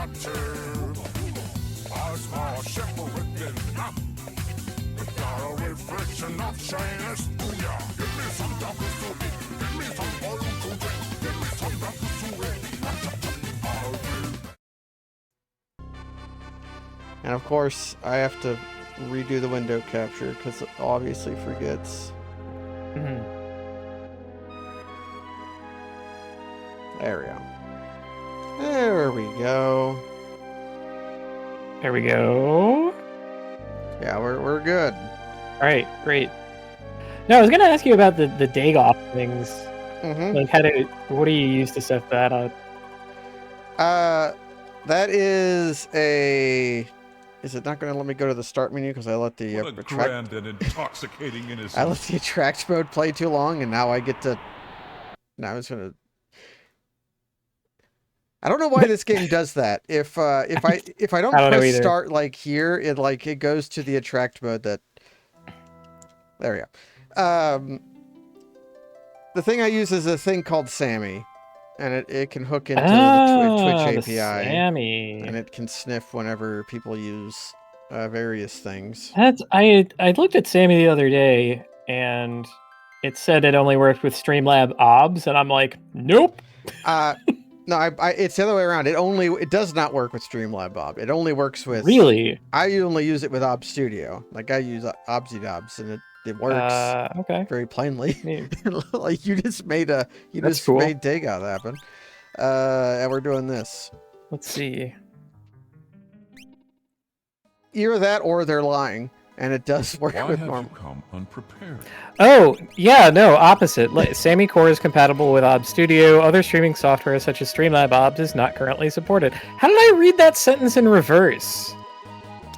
got to. A small ship within the faraway friction of Chinese. Booyah! Give me some takusui. Give me some oil to drink. Give me some takusui. And of course, I have to redo the window capture because it obviously forgets. Mm-hmm. There we go. There we go. There we go. Yeah, we're good. All right, great. No, I was gonna ask you about the Dagoff things. Mm-hmm. Like, what do you use to set that up? That is a. Is it not going to let me go to the start menu because I let the What a grand and intoxicating innocence. I let the attract mode play too long, and now I get to. Now I was gonna. I don't know why this game does that. If I don't press start like here, it goes to the attract mode that. There we go. The thing I use is a thing called Sammy, and it can hook into the Twitch API. Sammy. And it can sniff whenever people use various things. I looked at Sammy the other day, and it said it only worked with Streamlab OBS, and I'm like, nope. No, it's the other way around. It does not work with Streamlab OBS. It only works with. Really? I only use it with OBS Studio. Like I use OBSy-dobs, and it works. Okay. Very plainly. Like you just made cool. made Dagoff happen. And we're doing this. Let's see. Either that or they're lying, and it does work with normal. Why have you come unprepared? Oh, yeah, no, opposite. Sammy Core is compatible with OBS Studio. Other streaming software such as Streamlab OBS is not currently supported. How did I read that sentence in reverse?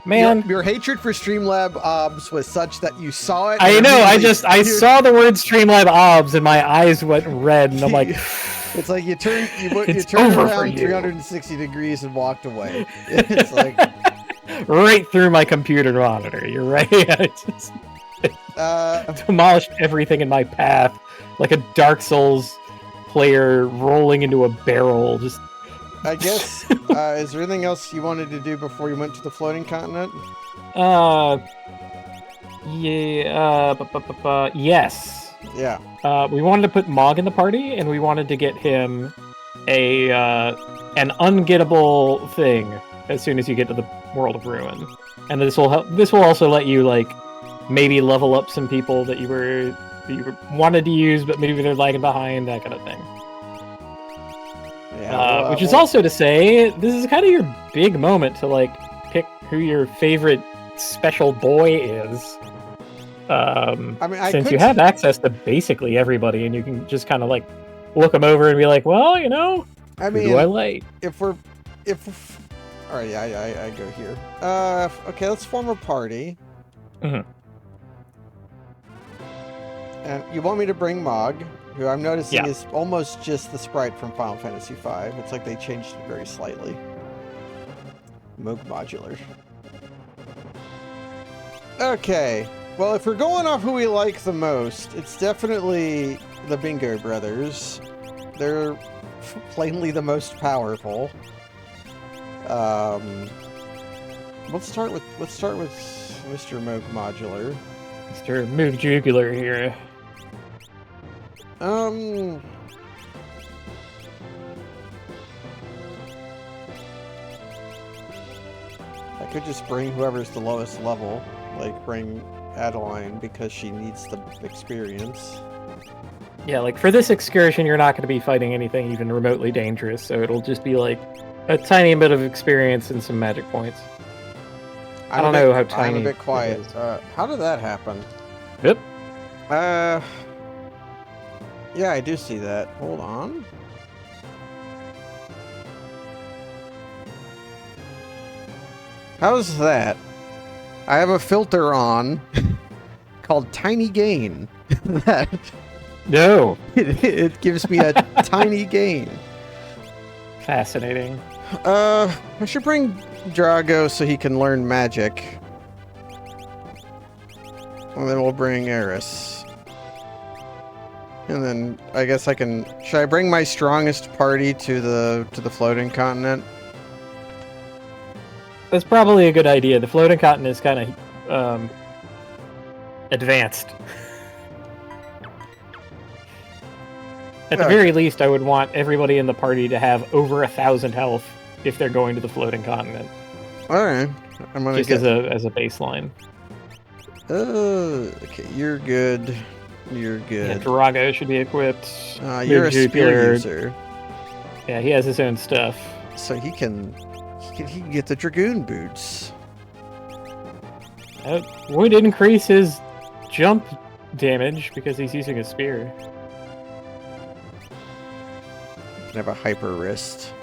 Man, your hatred for Streamlab OBS was such that you saw it. I know. I saw the word Streamlab OBS and my eyes went red, and I'm like, it's like you turned around 360 degrees and walked away. It's like right through my computer monitor. You're right. I just demolished everything in my path, like a Dark Souls player rolling into a barrel. Just. I guess. Is there anything else you wanted to do before you went to the floating continent? Yes. Yeah. We wanted to put Mog in the party, and we wanted to get him an ungettable thing as soon as you get to the World of Ruin. And this will help. This will also let you maybe level up some people that you wanted to use, but maybe they're lagging behind, that kind of thing. Yeah, which is also to say, this is kind of your big moment to pick who your favorite special boy is. Since you have access to basically everybody, and you can just kind of look them over and be like, well, who do I like? All right, I go here. Okay, let's form a party. Mm-hmm. And you want me to bring Mog, who I'm noticing Yeah. is almost just the sprite from Final Fantasy V. It's like they changed it very slightly. Moog modular. Okay. Well, if we're going off who we like the most, it's definitely the Bingo Brothers. They're plainly the most powerful. Let's start with Mr. Moog Modular. Mr. Moog Jugular here. I could just bring whoever's the lowest level, bring Adeline because she needs the experience. Yeah, for this excursion, you're not going to be fighting anything even remotely dangerous, so it'll just be a tiny bit of experience and some magic points. I don't know how tiny. I'm a bit quiet. How did that happen? Yep. Yeah, I do see that. Hold on. How's that? I have a filter on called Tiny Gain. That No. it gives me a tiny gain. Fascinating. I should bring Drago so he can learn magic. And then we'll bring Eris. And then I guess I can. Should I bring my strongest party to the floating continent? That's probably a good idea. The floating continent is kind of advanced. At the very least, I would want everybody in the party to have over 1,000 health if they're going to the floating continent. All right, I'm gonna just as a baseline. Okay, you're good. You're good. Yeah, Drago should be equipped. You're a spear user. Yeah, he has his own stuff. So he can get the Dragoon boots. That would increase his jump damage because he's using a spear. Can have a hyper wrist.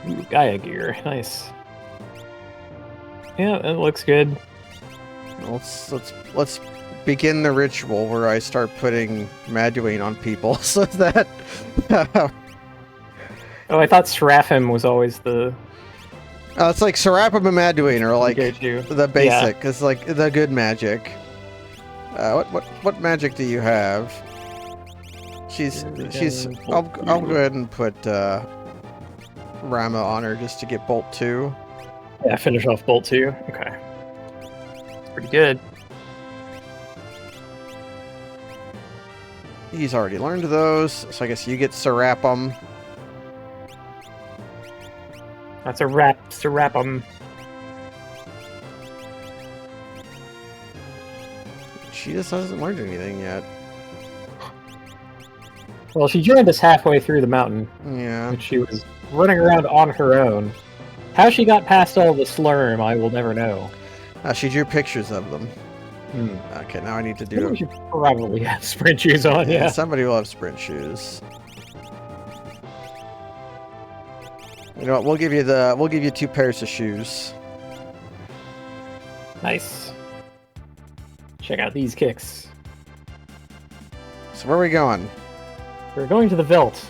Ooh, Gaia gear, nice. Yeah, that looks good. Let's begin the ritual where I start putting Maduine on people so that. Oh, I thought Seraphim was always the. It's like Seraphim and Maduine are like the basic. Yeah. It's like the good magic. What magic do you have? She's. I'll go ahead and put Rama on her just to get Bolt 2. Yeah, finish off Bolt 2. Okay. That's pretty good. He's already learned those, so I guess you get Serapum. That's a Serapum. She just hasn't learned anything yet. Well, she joined us halfway through the mountain. Yeah. And she was running around on her own. How she got past all the slurm, I will never know. She drew pictures of them. Okay, now I need to do. She should probably have sprint shoes on. Yeah. Somebody will have sprint shoes. You know what? We'll give you 2 pairs of shoes. Nice. Check out these kicks. So where are we going? We're going to the Veldt.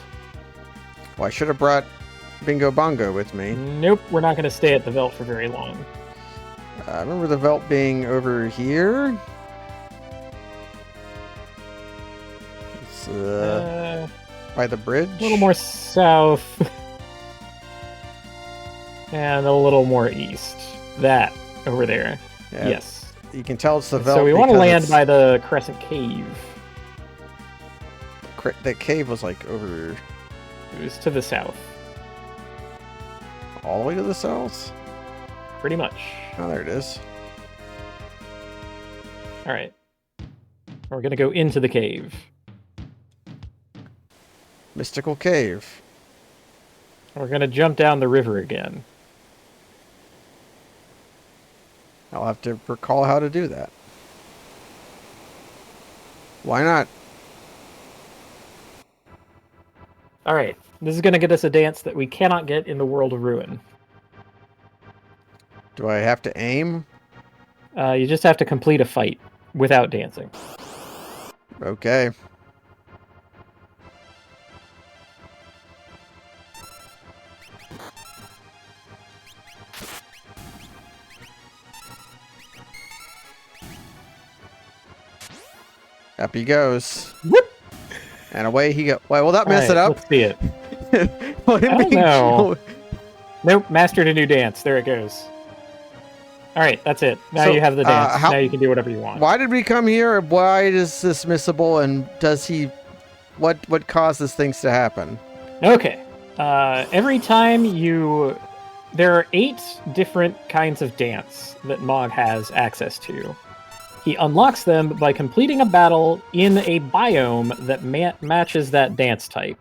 Well, I should have brought Bingo Bongo with me. Nope, we're not going to stay at the Veldt for very long. I remember the Veldt being over here. It's by the bridge. A little more south. And a little more east. That over there. Yeah, yes. You can tell it's the Veldt. So we want to land by the Crescent Cave. The cave was like over. It was to the south. All the way to the south? Pretty much. Oh, there it is. Alright. We're gonna go into the cave. Mystical cave. We're gonna jump down the river again. I'll have to recall how to do that. Why not? Alright. This is gonna get us a dance that we cannot get in the World of Ruin. Do I have to aim? You just have to complete a fight without dancing. Okay. Up he goes. Whoop! And away he goes. Why will that mess it up? Let's see it. I don't know. Nope, mastered a new dance. There it goes. Alright, that's it. Now you have the dance. Now you can do whatever you want. Why did we come here? Why is this missable? And does he... What causes things to happen? Okay. Every time you... There are 8 different kinds of dance that Mog has access to. He unlocks them by completing a battle in a biome that matches that dance type.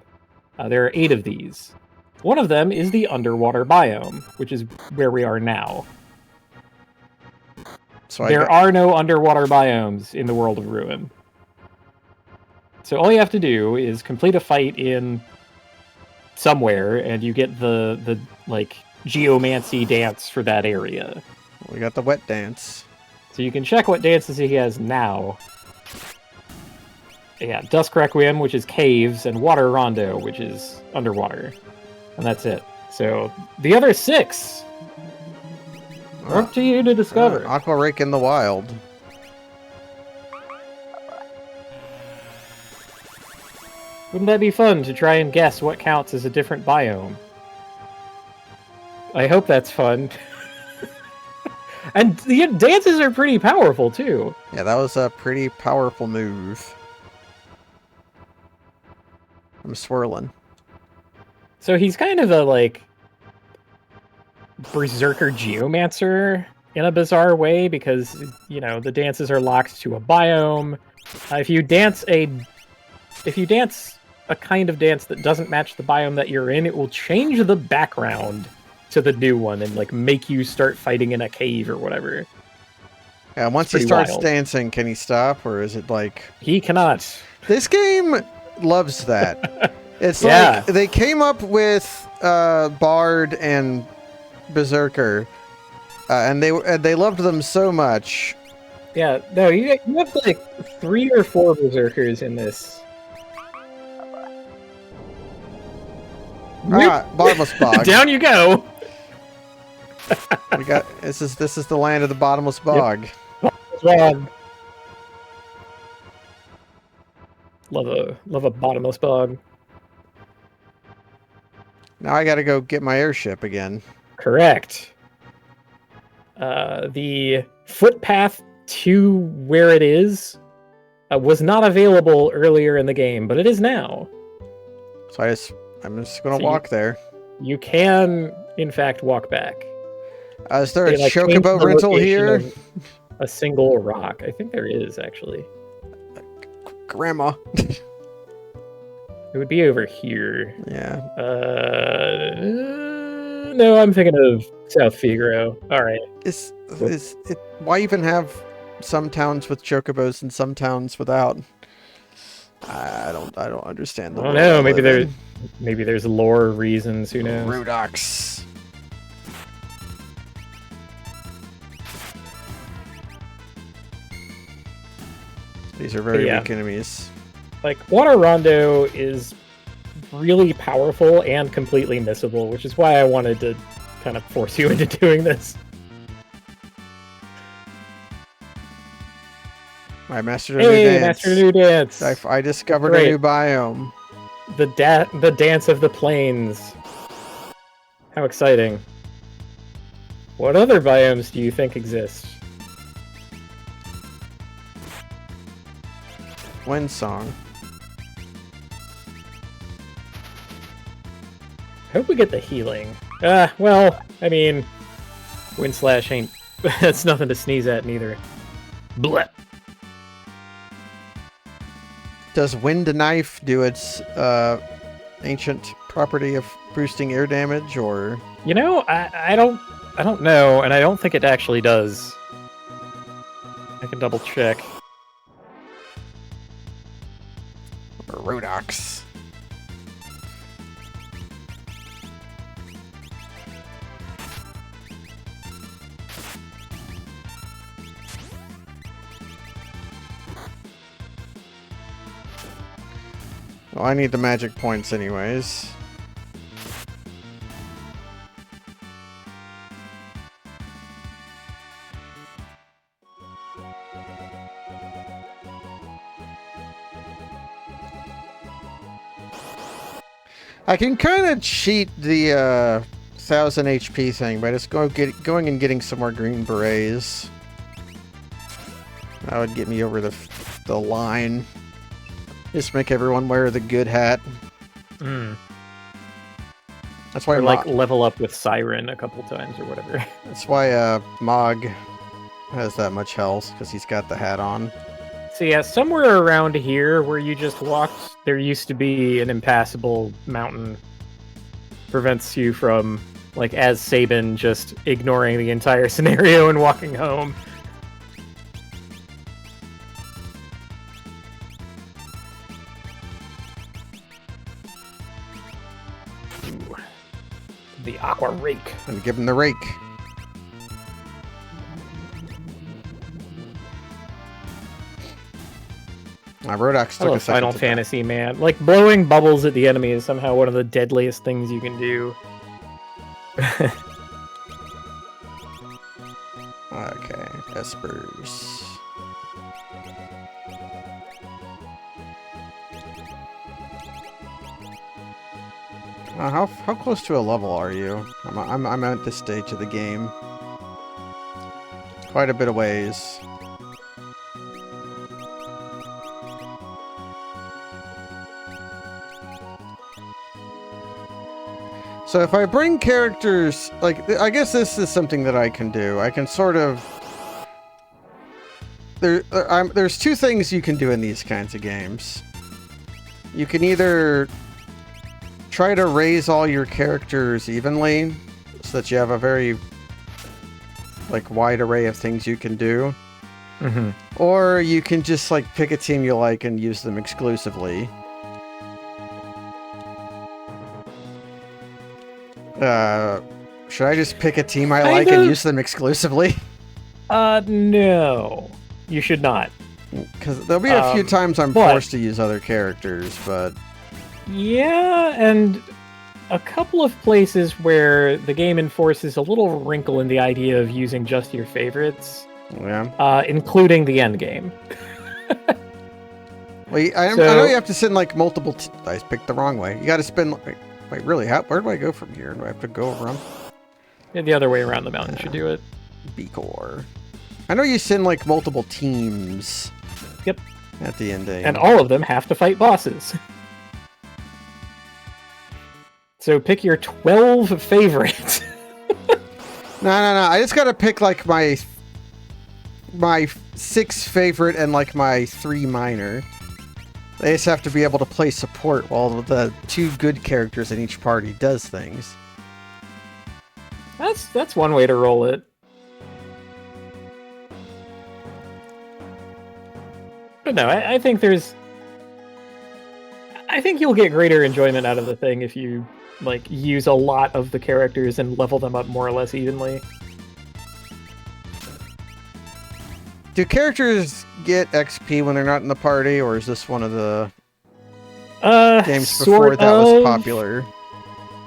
There are 8 of these. One of them is the underwater biome, which is where we are now. So there are no underwater biomes in the World of Ruin. So all you have to do is complete a fight in somewhere, and you get the like geomancy dance for that area. We got the wet dance. So you can check what dances he has now. Yeah, Dusk Requiem, which is caves, and Water Rondo, which is underwater. And that's it. So the other 6 are up to you to discover. Aqua Rake in the wild. Wouldn't that be fun to try and guess what counts as a different biome? I hope that's fun. And the dances are pretty powerful, too. Yeah, that was a pretty powerful move. I'm swirling. So he's kind of a, like, berserker geomancer in a bizarre way, because, you know, the dances are locked to a biome. If you dance a kind of dance that doesn't match the biome that you're in, it will change the background to the new one and, like, make you start fighting in a cave or whatever. Yeah, once he starts dancing, can he stop, or is it like... He cannot. This game loves that. It's Yeah. like they came up with Bard and Berserker, and they loved them so much. Yeah, no, you have like 3 or 4 Berserkers in this. Bottomless bog. Down you go. We got this is the land of the bottomless bog. Yep. Love a bottomless bog. Now I gotta go get my airship again. Correct. The footpath to where it is was not available earlier in the game, but it is now. So I'm just gonna walk there. You can, in fact, walk back. Is there a chocobo rental here? A single rock. I think there is, actually. Grandma. It would be over here. Yeah. No, I'm thinking of South Figaro. All right. Why even have some towns with chocobos and some towns without? I don't understand. I don't know. Maybe there's lore reasons. Who knows? Rudox. These are very weak enemies. Like, Water Rondo is really powerful and completely missable, which is why I wanted to kind of force you into doing this. I mastered a new dance. Mastered a new dance. I discovered a new biome. The dance of the plains. How exciting. What other biomes do you think exist? Wind Song. Hope we get the healing. Well, I mean, Wind Slash ain't... that's nothing to sneeze at, neither. Blech. Does Wind Knife do its ancient property of boosting air damage, or? You know, I don't know, and I don't think it actually does. I can double check. Rudox. Well, I need the magic points anyways. I can kind of cheat the 1000 HP thing by just going and getting some more green berets. That would get me over the line. Just make everyone wear the good hat. That's why, or like level up with Siren a couple times or whatever. That's why Mog has that much health, because he's got the hat on. So yeah, somewhere around here where you just walked, there used to be an impassable mountain. Prevents you from, like, as Sabin, just ignoring the entire scenario and walking home. Ooh. The Aqua Rake. And give him the rake. Rodox took a second. Final Fantasy, man. Like, blowing bubbles at the enemy is somehow one of the deadliest things you can do. Okay, Espers. How close to a level are you? I'm at this stage of the game. Quite a bit of ways. So if I bring characters, like, I guess this is something that I can do. I can sort of... There's two things you can do in these kinds of games. You can either try to raise all your characters evenly, so that you have a very, like, wide array of things you can do. Mm-hmm. Or you can just, like, pick a team you like and use them exclusively. Should I just pick a team I like and use them exclusively? No. You should not. Because there'll be a few times I'm forced to use other characters, but... Yeah, and a couple of places where the game enforces a little wrinkle in the idea of using just your favorites. Yeah. Including the end game. Well, I know you have to send, like, multiple... I picked the wrong way. You gotta spend... Wait, really? Where do I go from here? Do I have to go around? Yeah, the other way around the mountain should do it. B-Core. I know you send, like, multiple teams. Yep. At the ending. And all of them have to fight bosses. So pick your 12 favorites. No. I just gotta pick, like, my 6 favorite and, like, my 3 minor. They just have to be able to play support while the 2 good characters in each party does things. That's one way to roll it. But no, I think there's... I think you'll get greater enjoyment out of the thing if you, like, use a lot of the characters and level them up more or less evenly. Do characters get XP when they're not in the party, or is this one of the games before that was popular?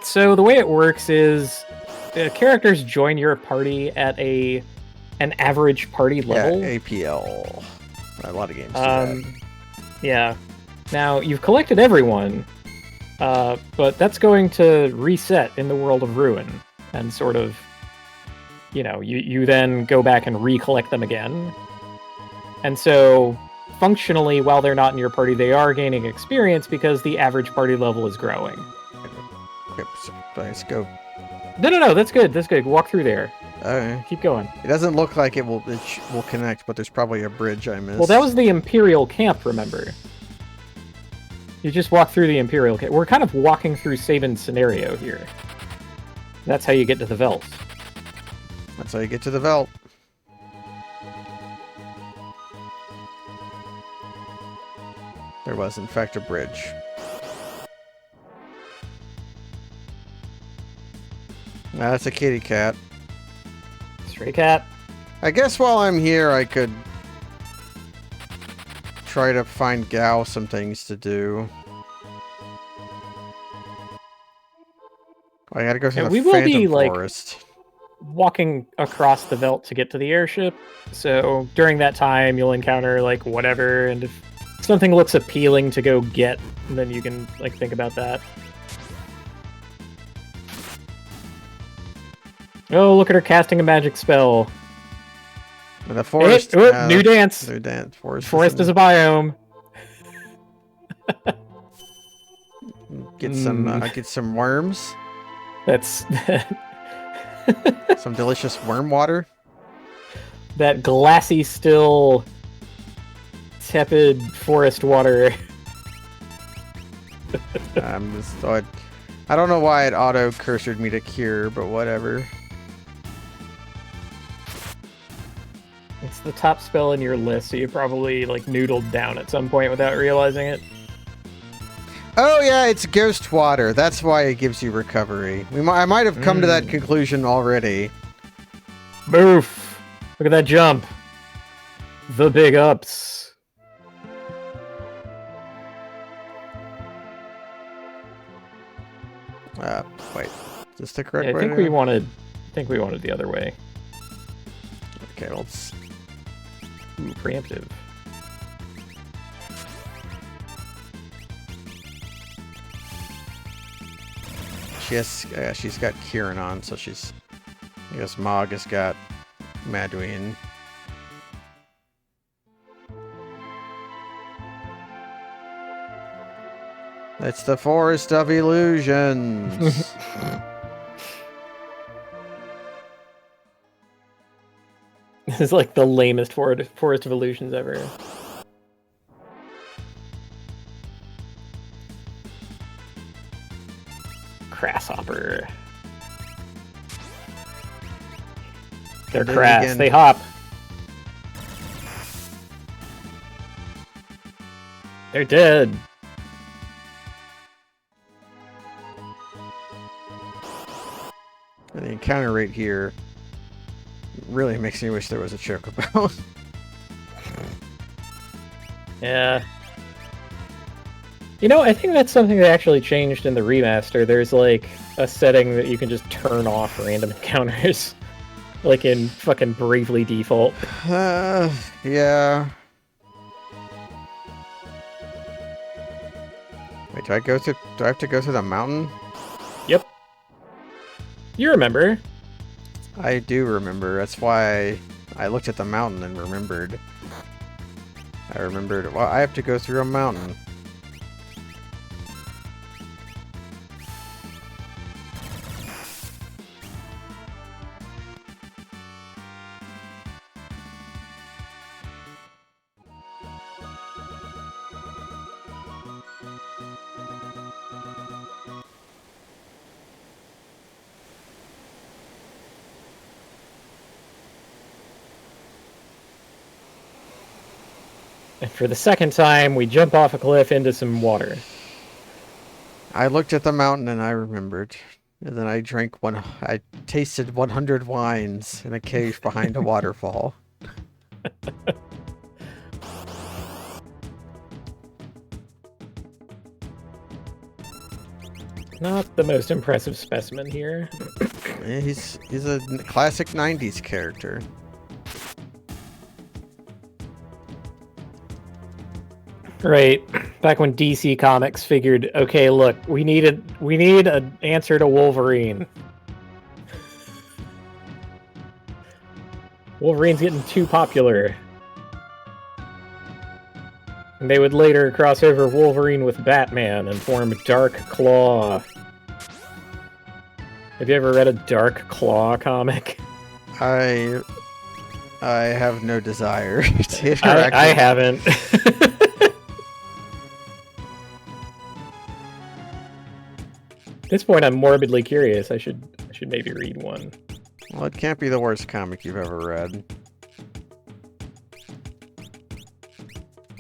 So the way it works is characters join your party at an average party level. Yeah, APL. A lot of games do that. Yeah. Now, you've collected everyone, but that's going to reset in the World of Ruin, and sort of, you know, you then go back and recollect them again. And so, functionally, while they're not in your party, they are gaining experience because the average party level is growing. Okay, so let's go. No, that's good. That's good. Walk through there. Okay. Keep going. It doesn't look like it will connect, but there's probably a bridge I missed. Well, that was the Imperial camp, remember? You just walk through the Imperial camp. We're kind of walking through Saban's scenario here. That's how you get to the Velt. That's how you get to the Velt. There was, in fact, a bridge. Now that's a kitty cat. Stray cat. I guess while I'm here, I could try to find Gao some things to do. I gotta go through the Phantom Forest. Walking across the Velt to get to the airship. So during that time, you'll encounter, like, whatever, and if something looks appealing to go get, then you can, like, think about that. Oh, look at her casting a magic spell. The forest. New dance. New dance. Forest is a biome. Get some worms. That's some delicious worm water. That glassy, still, tepid forest water. I don't know why it auto-cursored me to cure, but whatever. It's the top spell in your list, so you probably, like, noodled down at some point without realizing it. Oh yeah, it's ghost water. That's why it gives you recovery. I might have come to that conclusion already. Boof! Look at that jump. The big ups. Wait. Is this the correct way? I think we wanted the other way. Okay, let's... Ooh, preemptive. She's got Kieran on, so she's. I guess Mog has got Madween. It's the Forest of Illusions. This is like the lamest Forest of Illusions ever. Grasshopper. They're crass. They hop. They're dead. And the encounter rate here really makes me wish there was a chocobo. Yeah. You know, I think that's something that actually changed in the remaster. There's like a setting that you can just turn off random encounters. Like in fucking Bravely Default. Yeah. Wait, do I have to go through the mountain? Yep. You remember. I do remember. That's why I looked at the mountain and remembered. I remembered, well, I have to go through a mountain. And for the second time, we jump off a cliff into some water. I looked at the mountain and I remembered. And then I tasted 100 wines in a cave behind a waterfall. Not the most impressive specimen here. Yeah, he's a classic 90s character. Right. Back when DC Comics figured, okay, look, we need an answer to Wolverine. Wolverine's getting too popular. And they would later cross over Wolverine with Batman and form Dark Claw. Have you ever read a Dark Claw comic? I have no desire to interact. I haven't. At this point, I'm morbidly curious. I should maybe read one. Well, it can't be the worst comic you've ever read.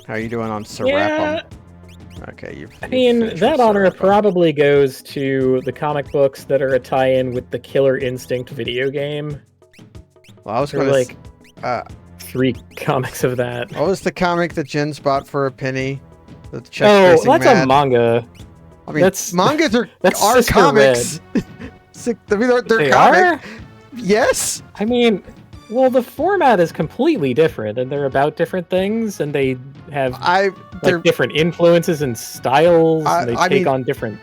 How are you doing on Serapum? Yeah. Okay, I mean, that honor probably goes to the comic books that are a tie-in with the Killer Instinct video game. Well, I was going to 3 comics of that. What was the comic that Jen's bought for a penny? The that's a manga. I mean, mangas are Sister comics. I mean, they're comic. Are? Yes. I mean, well, the format is completely different, and they're about different things, and they have different influences and styles, and they take on different.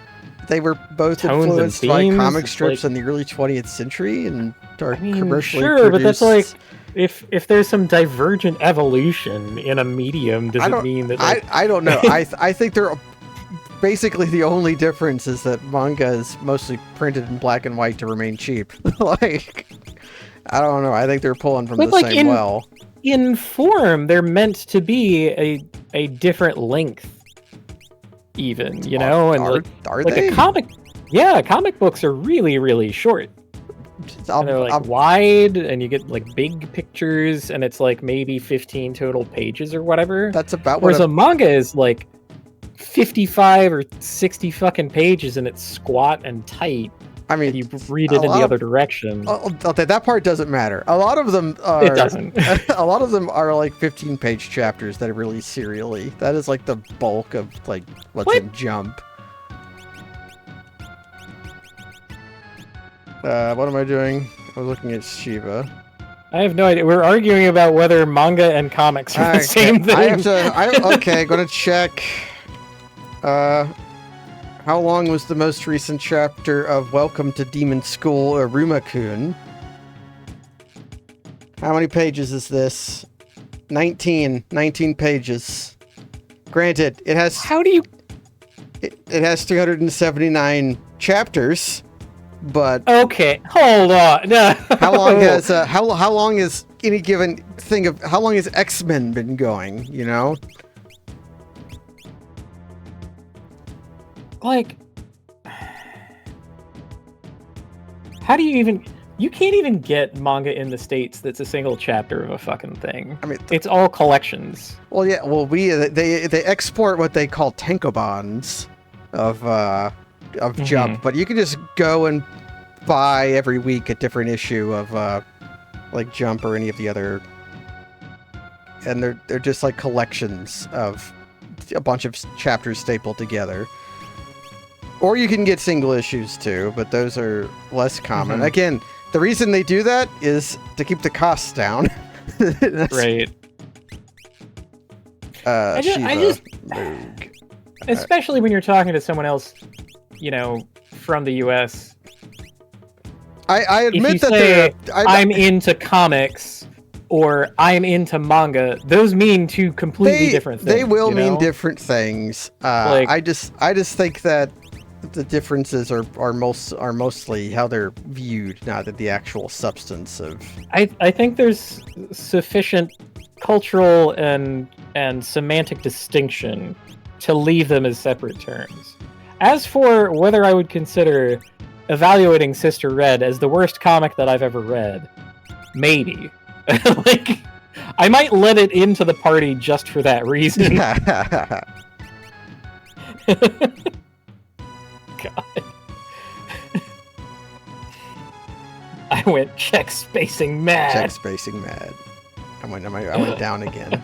They were both influenced by comic strips in the early 20th century, and are commercially produced. But that's like, if there's some divergent evolution in a medium, does it mean that? I don't know. I think they're. Basically, the only difference is that manga is mostly printed in black and white to remain cheap. Like, I don't know. I think they're pulling from the same well. In form, they're meant to be a different length, even, you know? And are like they? Comic books are really, really short. And they're like wide, and you get like big pictures, and it's like maybe 15 total pages or whatever. That's about Whereas a manga is like 55 or 60 fucking pages, and it's squat and tight. I mean, you read it in the other direction. Okay, that part doesn't matter. A lot of them are. It doesn't. A lot of them are like 15-page chapters that are released serially. That is like the bulk of like what's in Jump. What am I doing? I was looking at Shiva. I have no idea. We're arguing about whether manga and comics are the same thing. Okay, I'm gonna check. How long was the most recent chapter of Welcome to Demon School, Aruma-kun? How many pages is this? 19 pages. Granted, it has... How do you... It has 379 chapters, but... Okay, hold on. No. How long has... how long is any given thing of... How long has X-Men been going, you know? Like... How do you even... You can't even get manga in the States that's a single chapter of a fucking thing. I mean, it's all collections. Well, yeah. Well, they export what they call tankobons of Jump, but you can just go and buy every week a different issue of like Jump or any of the other, and they're just like collections of a bunch of chapters stapled together. Or you can get single issues too, but those are less common. Again. The reason they do that is to keep the costs down. Right. I just especially when you're talking to someone else, you know, from the US. I admit that I'm into comics or I'm into manga. Those mean two completely different things. They will mean different things. I just think that the differences are mostly how they're viewed, not the actual substance of... I think there's sufficient cultural and semantic distinction to leave them as separate terms. As for whether I would consider evaluating Sister Red as the worst comic that I've ever read, maybe. Like, I might let it into the party just for that reason. God. I went check spacing mad. Check spacing mad. I went down again.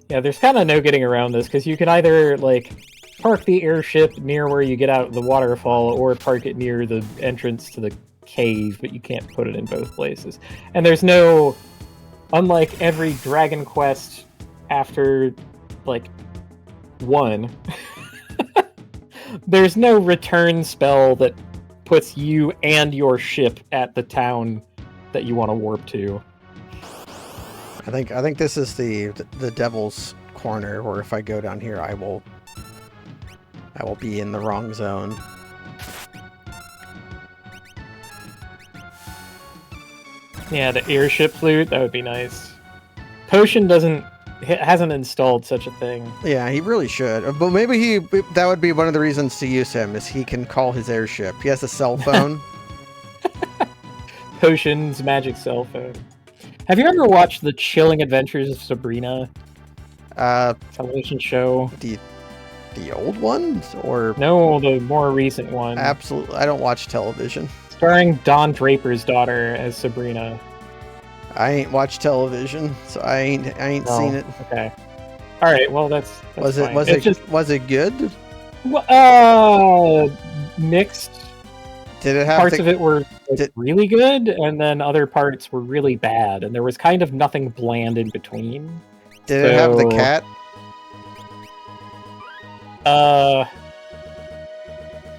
Yeah, there's kind of no getting around this, because you can either, like, park the airship near where you get out of the waterfall, or park it near the entrance to the cave, but you can't put it in both places. And there's no... Unlike every Dragon Quest after, like, 1, there's no return spell that puts you and your ship at the town that you want to warp to. I think this is the devil's corner, where if I go down here, I will be in the wrong zone. Yeah, the airship flute, that would be nice. Potion hasn't installed such a thing. Yeah, he really should. But maybe that would be one of the reasons to use him, is he can call his airship. He has a cell phone. Potion's magic cell phone. Have you ever watched The Chilling Adventures of Sabrina? Television show. The old ones? Or... No, the more recent one. Absolutely. I don't watch television. Starring Don Draper's daughter as Sabrina. I ain't watched television, so I ain't seen it. Okay. All right. Well, that's was fine. Was it good? Mixed. Did it have parts of it were really good, and then other parts were really bad, and there was kind of nothing bland in between. Did it have the cat?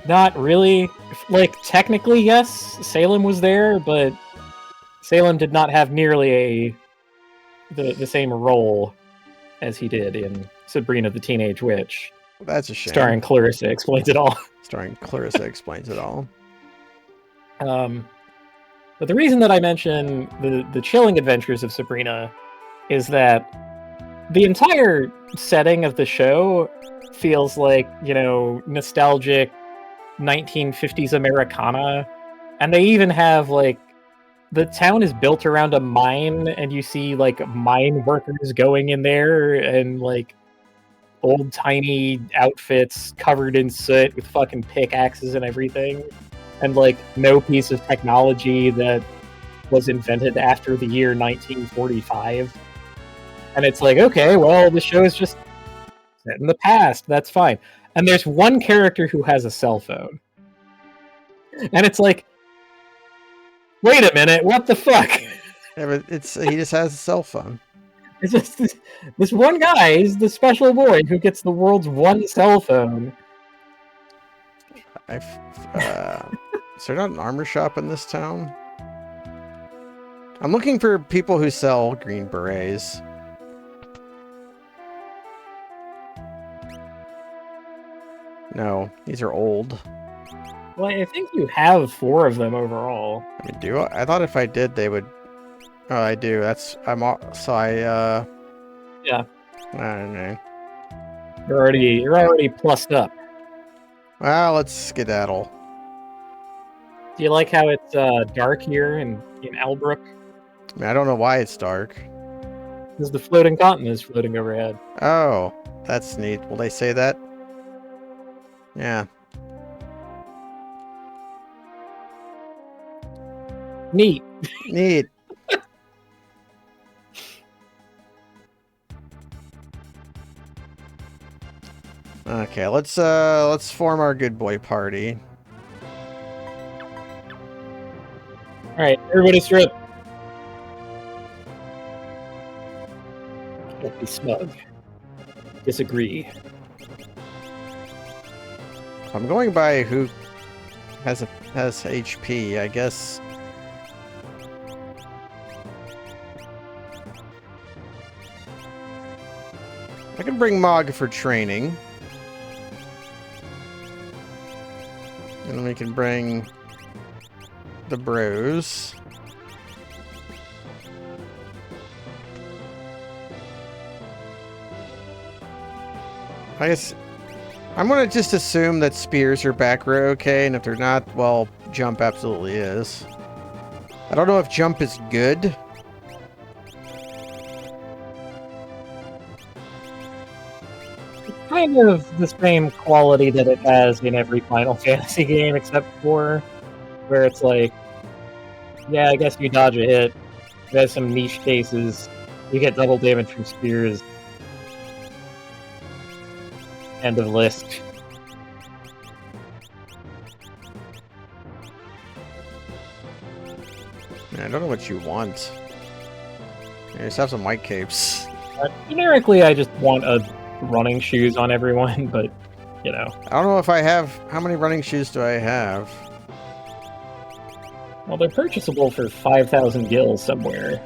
Not really. Like, technically, yes, Salem was there, but Salem did not have nearly the same role as he did in Sabrina the Teenage Witch. That's a shame. Starring Clarissa Explains It All. Starring Clarissa Explains It All. But the reason that I mention the Chilling Adventures of Sabrina is that the entire setting of the show feels like, you know, nostalgic 1950s Americana, and they even have, like, the town is built around a mine, and you see, like, mine workers going in there, and, like, old tiny outfits covered in soot with fucking pickaxes and everything, and, like, no piece of technology that was invented after the year 1945. And it's like, okay, well, the show is just set in the past, that's fine. And there's one character who has a cell phone. And it's like, wait a minute, what the fuck? Yeah, but he just has a cell phone. It's just this one guy is the special boy who gets the world's one cell phone. Is there not an armor shop in this town? I'm looking for people who sell green berets. No, these are old. Well, I think you have 4 of them overall. I mean, do I? I thought if I did, they would. Oh, I do. Yeah. I don't know. You're already plussed up. Well, let's skedaddle. Do you like how it's dark here in Albrook? I mean, I don't know why it's dark. Because the floating continent is floating overhead. Oh, that's neat. Will they say that? Yeah. Neat. Neat. Okay, let's form our good boy party. All right, everybody strip. Don't be smug. Disagree. I'm going by who has HP, I guess. I can bring Mog for training. And then we can bring the bros. I guess I'm gonna just assume that spears are back row okay, and if they're not, well, jump absolutely is. I don't know if jump is good. Kind of the same quality that it has in every Final Fantasy game, except for where it's like, yeah, I guess you dodge a hit. There's some niche cases. You get double damage from spears. End of list. I don't know what you want. You just have some white capes. Generically, I just want running shoes on everyone, but, you know. I don't know if I have... How many running shoes do I have? Well, they're purchasable for 5,000 gil somewhere.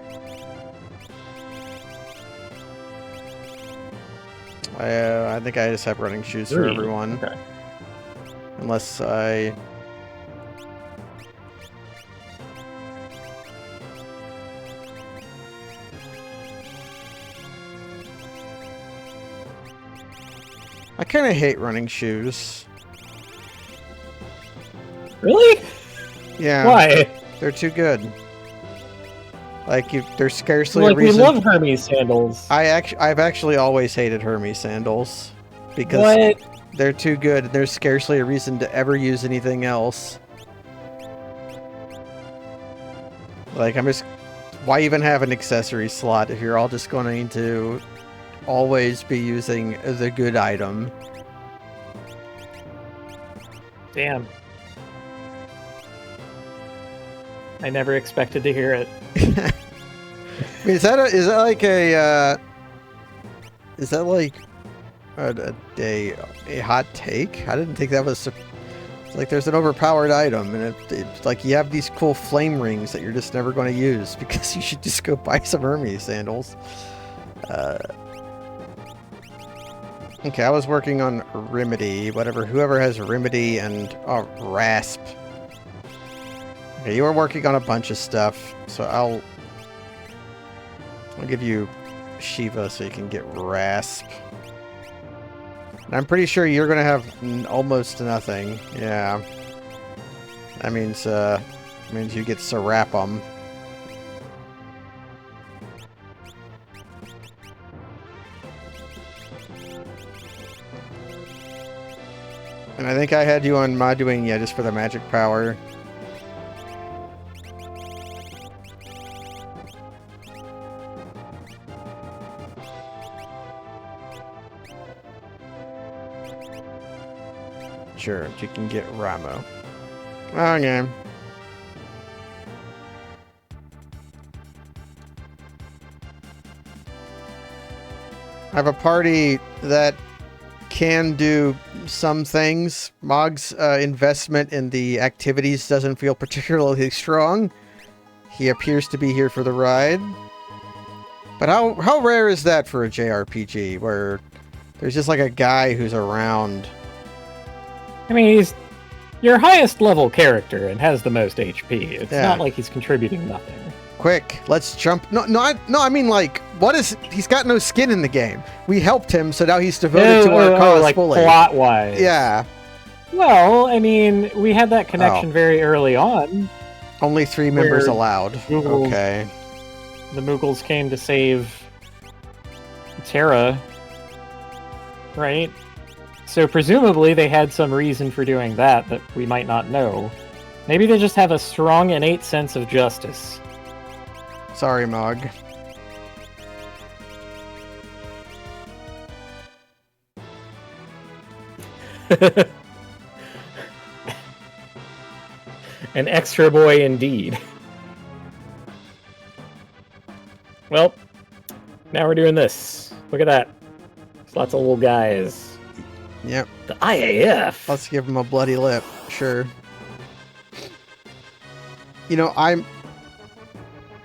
I think I just have running shoes for everyone. Okay. Unless I... I kind of hate running shoes. Really? Yeah. Why? They're too good. Like, they're scarcely Like, a reason... we love Hermes sandals. I've actually always hated Hermes sandals. Because What? they're too good. There's scarcely a reason to ever use anything else. Like, why even have an accessory slot if you're all just going to always be using the good item? Damn. I never expected to hear it. I mean, is that like a hot take? I didn't think that was... It's like there's an overpowered item, and it's like you have these cool flame rings that you're just never going to use because you should just go buy some Hermes sandals. Okay, I was working on Remedy, whoever has Remedy and Rasp. Okay, you were working on a bunch of stuff, so I'll give you Shiva so you can get Rasp. And I'm pretty sure you're gonna have almost nothing. Yeah. That means you get Serapum. And I think I had you on Maduing, yeah, just for the magic power. Sure, you can get Ramo. Okay. I have a party that can do some things. Mog's investment in the activities doesn't feel particularly strong. He appears to be here for the ride. But how rare is that for a JRPG, where there's just like a guy who's around? I mean, he's your highest level character and has the most HP. It's not like he's contributing nothing. Quick, let's jump. No, I mean, like, what is... He's got no skin in the game. We helped him, so now he's devoted to our cause like fully. Plot-wise. Yeah. Well, I mean, we had that connection very early on. Only 3 members allowed. Okay. The Moogles came to save Terra, right? So presumably they had some reason for doing that we might not know. Maybe they just have a strong innate sense of justice. Sorry, Mog. An extra boy indeed. Well, now we're doing this. Look at that. There's lots of little guys. Yep. The IAF. Let's give him a bloody lip. Sure. You know,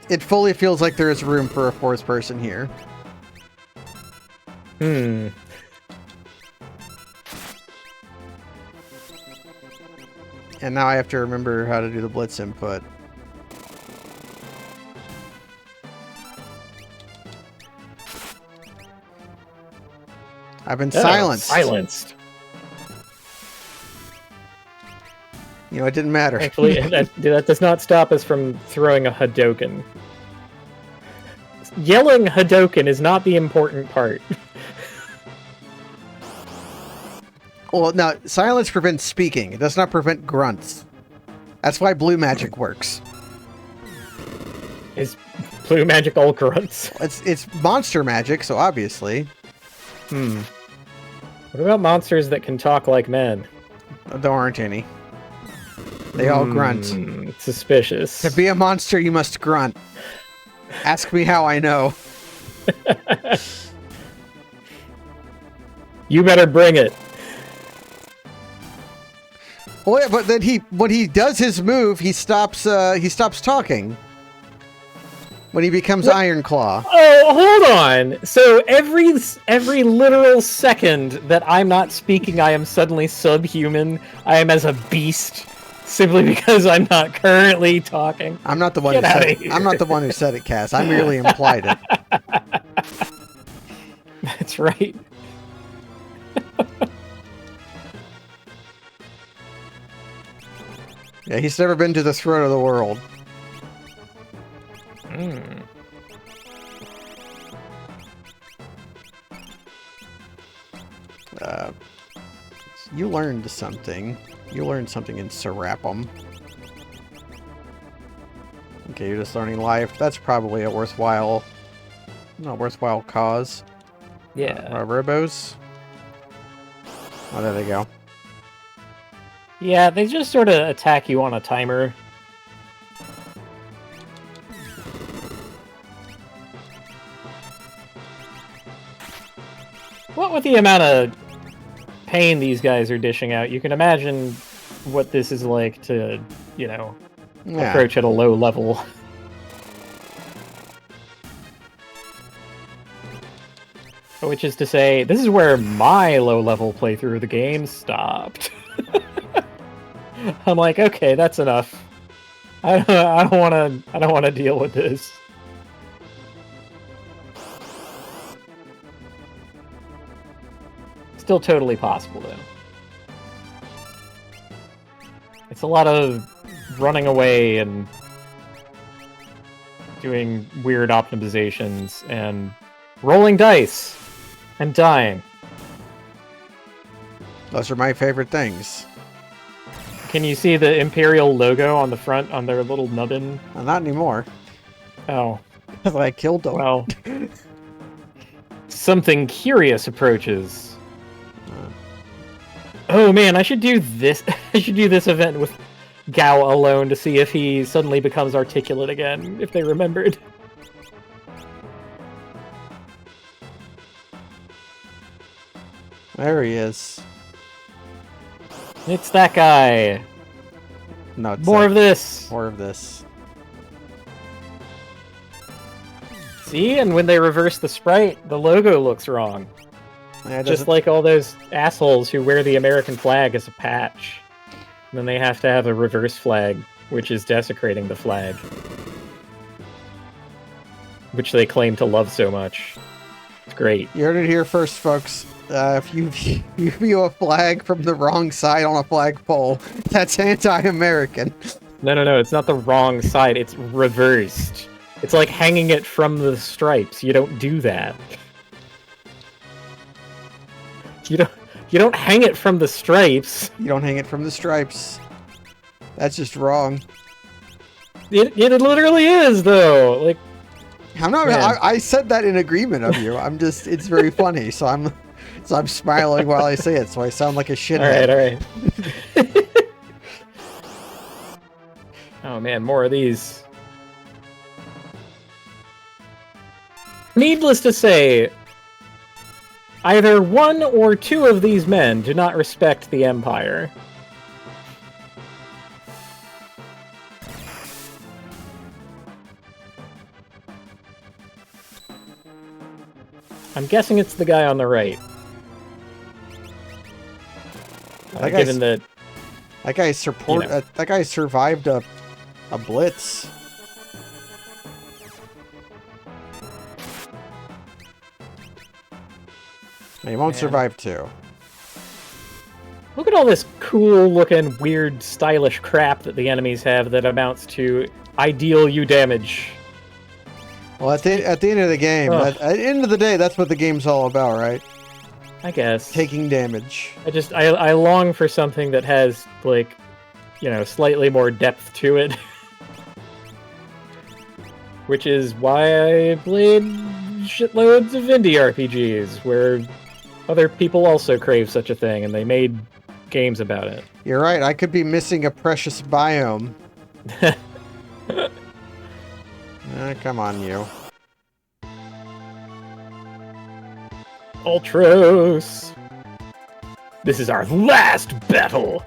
it fully feels like there is room for a 4th person here. Hmm. And now I have to remember how to do the blitz input. I've been silenced. Silenced. You know, it didn't matter. Actually, that does not stop us from throwing a Hadouken. Yelling Hadouken is not the important part. Well, now, silence prevents speaking. It does not prevent grunts. That's why blue magic works. Is blue magic all grunts? It's monster magic, so obviously. What about monsters that can talk like men? There aren't any. They all grunt. Suspicious. To be a monster, you must grunt. Ask me how I know. You better bring it. Well, yeah, but then when he does his move, he stops talking. When he becomes Iron Claw. Oh, hold on. So every literal second that I'm not speaking, I am suddenly subhuman. I am as a beast simply because I'm not currently talking. I'm not the one who said it. I'm not the one who said it, Cass. I merely implied it. That's right. Yeah, he's never been to the throat of the world. You learned something. You learned something in Serapum. Okay, you're just learning life. That's probably a worthwhile cause. Yeah. Robos. Oh, there they go. Yeah, they just sort of attack you on a timer. What with the amount of pain these guys are dishing out, you can imagine what this is like to, you know, approach at a low level. Which is to say, this is where my low-level playthrough of the game stopped. I'm like, okay, that's enough. I don't want to deal with this. Still totally possible, though. It's a lot of running away and doing weird optimizations and rolling dice and dying. Those are my favorite things. Can you see the Imperial logo on the front on their little nubbin? Not anymore. Oh. Because I killed them. Well, something curious approaches. Oh man, I should do this. I should do this event with Gao alone to see if he suddenly becomes articulate again, if they remembered. There he is. It's that guy. No, it's More of this. More of this. See, and when they reverse the sprite, the logo looks wrong. Yeah, just like all those assholes who wear the American flag as a patch. And then they have to have a reverse flag, which is desecrating the flag. Which they claim to love so much. It's great. You heard it here first, folks. If you view a flag from the wrong side on a flagpole, that's anti-American. No, it's not the wrong side, it's reversed. It's like hanging it from the stripes. You don't do that. You don't hang it from the stripes. You don't hang it from the stripes. That's just wrong. It literally is, though. Like, I'm not. I said that in agreement of you. I'm just. It's very funny. So I'm smiling while I say it. So I sound like a shithead. All right. Oh man, more of these. Needless to say, either one or two of these men do not respect the Empire. I'm guessing it's the guy on the right. Given that that guy that guy survived a blitz. He won't survive two. Look at all this cool-looking, weird, stylish crap that the enemies have that amounts to I deal you damage. Well, at the end of the game, at the end of the day, that's what the game's all about, right? I guess. Taking damage. I long for something that has, like, you know, slightly more depth to it. Which is why I played shitloads of indie RPGs, where other people also crave such a thing, and they made games about it. You're right, I could be missing a precious biome. Come on, you. Ultros! This is our last battle!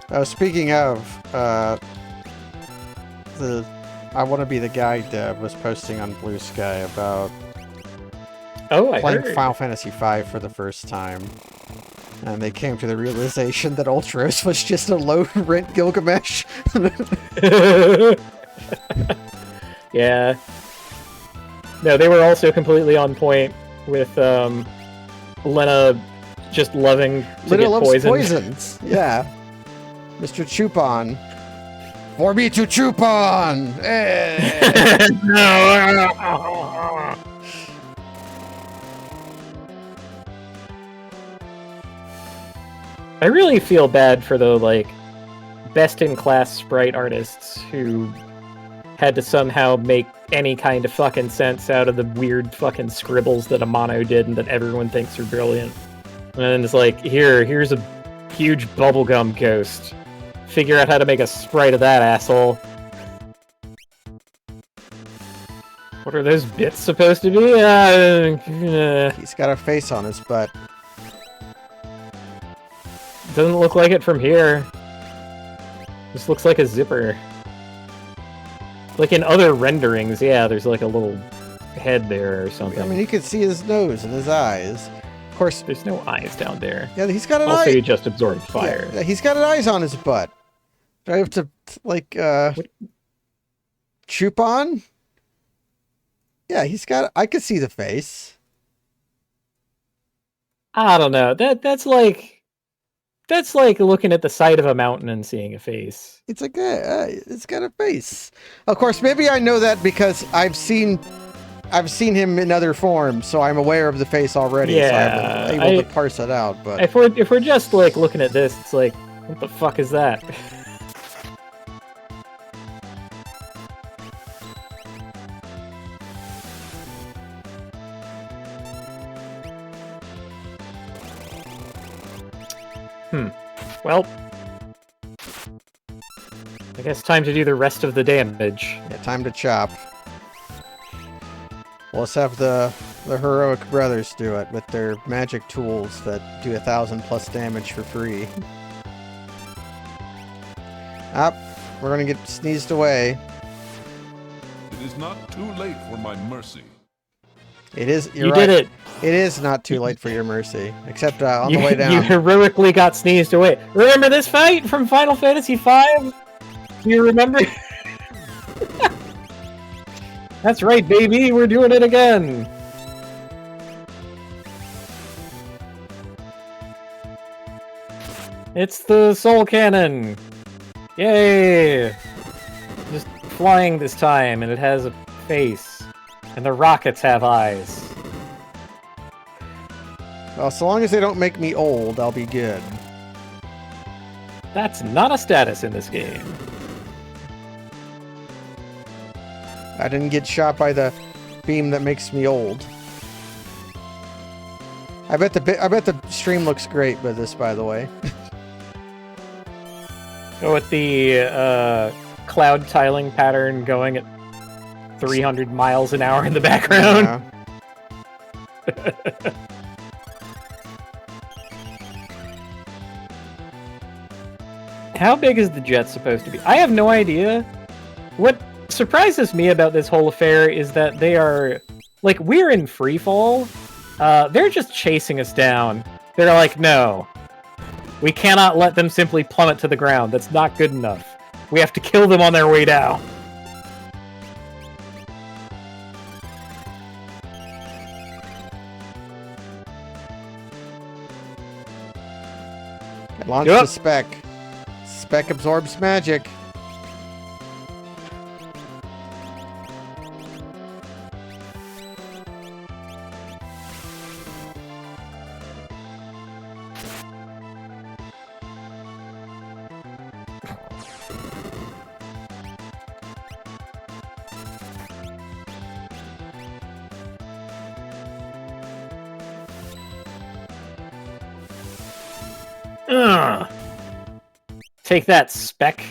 Oh, speaking of, I Want to Be the Guy Deb was posting on Blue Sky about playing Final Fantasy V for the first time. And they came to the realization that Ultros was just a low-rent Gilgamesh. Yeah. No, they were also completely on point with Lena just loving to get poisons. Yeah. Mr. Chupon. For me to Chupon! I really feel bad for the, like, best-in-class sprite artists who had to somehow make any kind of fucking sense out of the weird fucking scribbles that Amano did and that everyone thinks are brilliant. And then it's like, here's a huge bubblegum ghost. Figure out how to make a sprite of that, asshole. What are those bits supposed to be? He's got a face on his butt. Doesn't look like it from here. This looks like a zipper. Like in other renderings, yeah, there's like a little head there or something. I mean, you can see his nose and his eyes. Of course, there's no eyes down there. Yeah, he's got an eye. Also, he just absorbed fire. Yeah, he's got an eyes on his butt. Do I have to, like, Chupon? Yeah, he's got... I could see the face. I don't know. That's like looking at the side of a mountain and seeing a face. It's like it's got a face. Of course, maybe I know that because I've seen him in other forms, so I'm aware of the face already. Yeah, so I'm able to parse it out. But if we're just like looking at this, it's like, what the fuck is that? Well, I guess time to do the rest of the damage. Yeah, time to chop. Well, let's have the The heroic brothers do it with their magic tools that do 1,000+ damage for free. We're gonna get sneezed away. It is not too late for my mercy. It is. You did it. It is not too late for your mercy, except on the way down. You heroically got sneezed away. Remember this fight from Final Fantasy V? You remember? That's right, baby. We're doing it again. It's the Soul Cannon. Yay! Just flying this time, and it has a face. And the rockets have eyes. Well, so long as they don't make me old, I'll be good. That's not a status in this game. I didn't get shot by the beam that makes me old. I bet the stream looks great with this, by the way. Go with the cloud tiling pattern going at 300 miles an hour in the background. Yeah. How big is the jet supposed to be? I have no idea. What surprises me about this whole affair is that they are... Like, we're in freefall. They're just chasing us down. They're like, no. We cannot let them simply plummet to the ground. That's not good enough. We have to kill them on their way down. Launch the spec. Spec absorbs magic. Take that, Spec.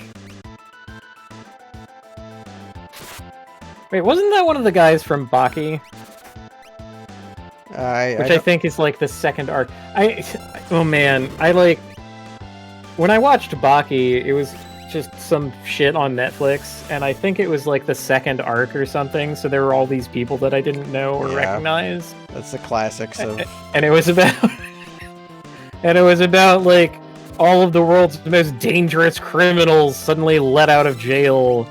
Wait, wasn't that one of the guys from Baki? Which I think is like the second arc. Oh man, when I watched Baki, it was just some shit on Netflix, and I think it was like the second arc or something, so there were all these people that I didn't know or recognize. That's the classics of... And it was about... and it was about, like, all of the world's most dangerous criminals suddenly let out of jail,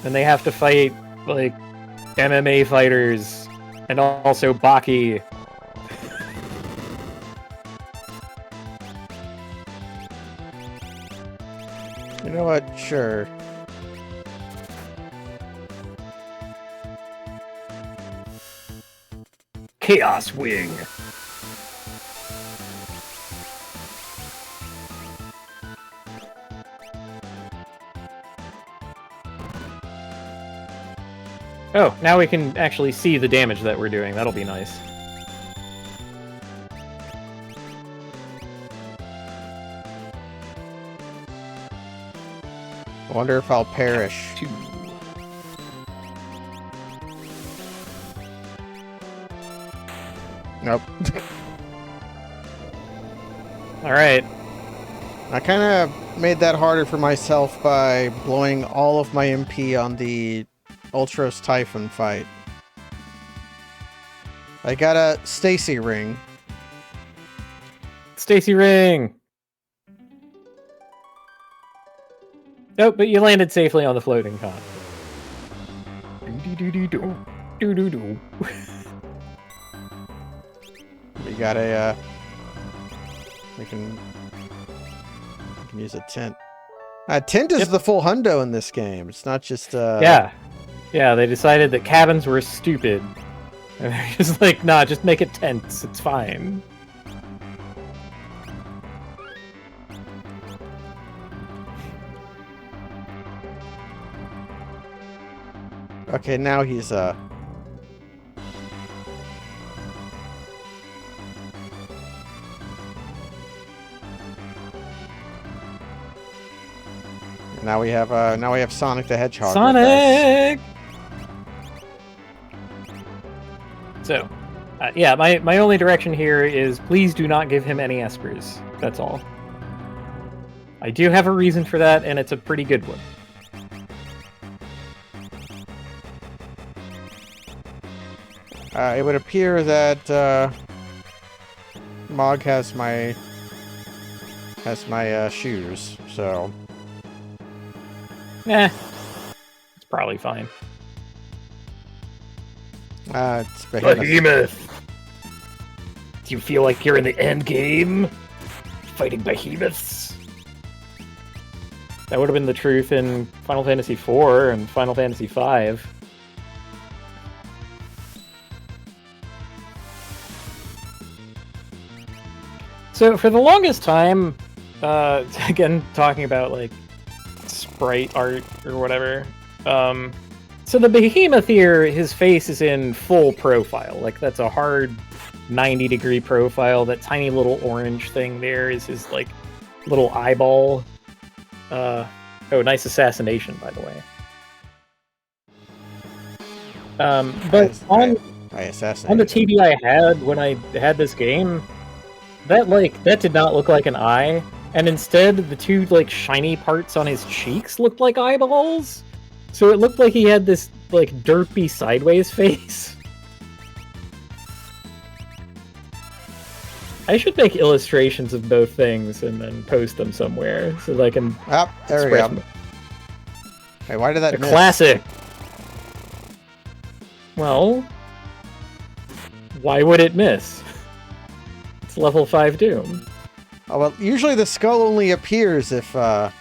and they have to fight, like, MMA fighters, and also Baki. You know what? Sure. Chaos Wing. Oh, now we can actually see the damage that we're doing. That'll be nice. I wonder if I'll perish. Nope. Alright. I kind of made that harder for myself by blowing all of my MP on the Ultros Typhon fight. I got a Stacy ring. Stacy ring! Nope, but you landed safely on the floating con. Do-do-do-do. We got a, we can use a tent. Tent is the full hundo in this game. It's not just, Yeah. Yeah, they decided that cabins were stupid. And they're just like, nah, just make it tents. It's fine. Okay, now he's, Now we have Sonic the Hedgehog. Sonic! So, yeah, my only direction here is please do not give him any espers. That's all. I do have a reason for that, and it's a pretty good one. It would appear that Mog has my shoes, so It's probably fine. it's Behemoth. Behemoth! Do you feel like you're in the end game? Fighting behemoths? That would have been the truth in Final Fantasy IV and Final Fantasy V. So for the longest time, again, talking about like sprite art or whatever, so the behemoth here, his face is in full profile. Like that's a hard 90-degree profile. That tiny little orange thing there is his like little eyeball. Oh, nice assassination, by the way. But on the TV I had when I had this game, that did not look like an eye, and instead the two like shiny parts on his cheeks looked like eyeballs. So it looked like he had this like derpy sideways face. I should make illustrations of both things and then post them somewhere so that I can. There we go. Hey, why did that miss? Classic. Well, why would it miss? It's level 5 Doom. Oh, well, usually the skull only appears if, the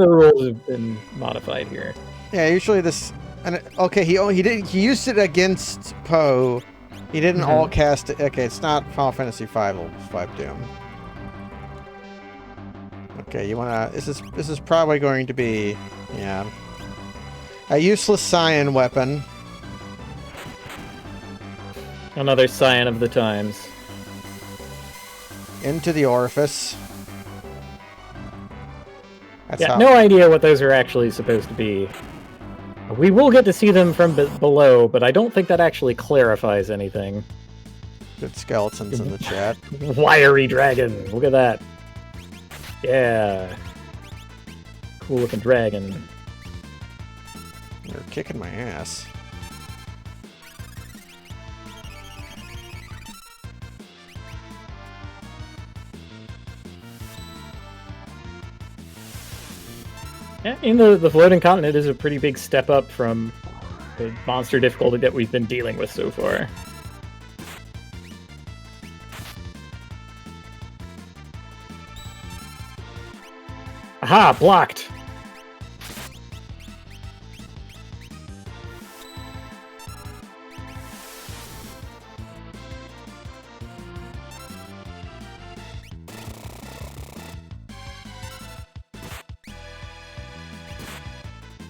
rules have been modified here. Yeah, usually this... And okay, he used it against Poe. He didn't all cast it. Okay, it's not Final Fantasy V level 5 Doom. Okay, you wanna... This is probably going to be... Yeah. A useless Scion weapon. Another Scion of the times. Into the orifice. No idea what those are actually supposed to be. We will get to see them from below, but I don't think that actually clarifies anything. Good skeletons in the chat. Wiry dragon! Look at that. Yeah. Cool looking dragon. They're kicking my ass. Yeah, the floating continent is a pretty big step up from the monster difficulty that we've been dealing with so far. Aha! Blocked!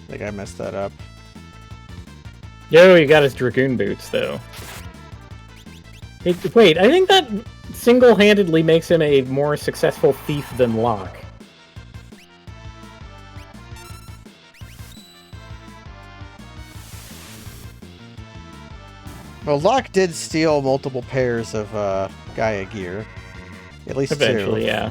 I think I messed that up. Yo, you got his Dragoon boots, though. Wait, I think that single-handedly makes him a more successful thief than Locke. Well, Locke did steal multiple pairs of Gaia gear. At least eventually, two. Yeah.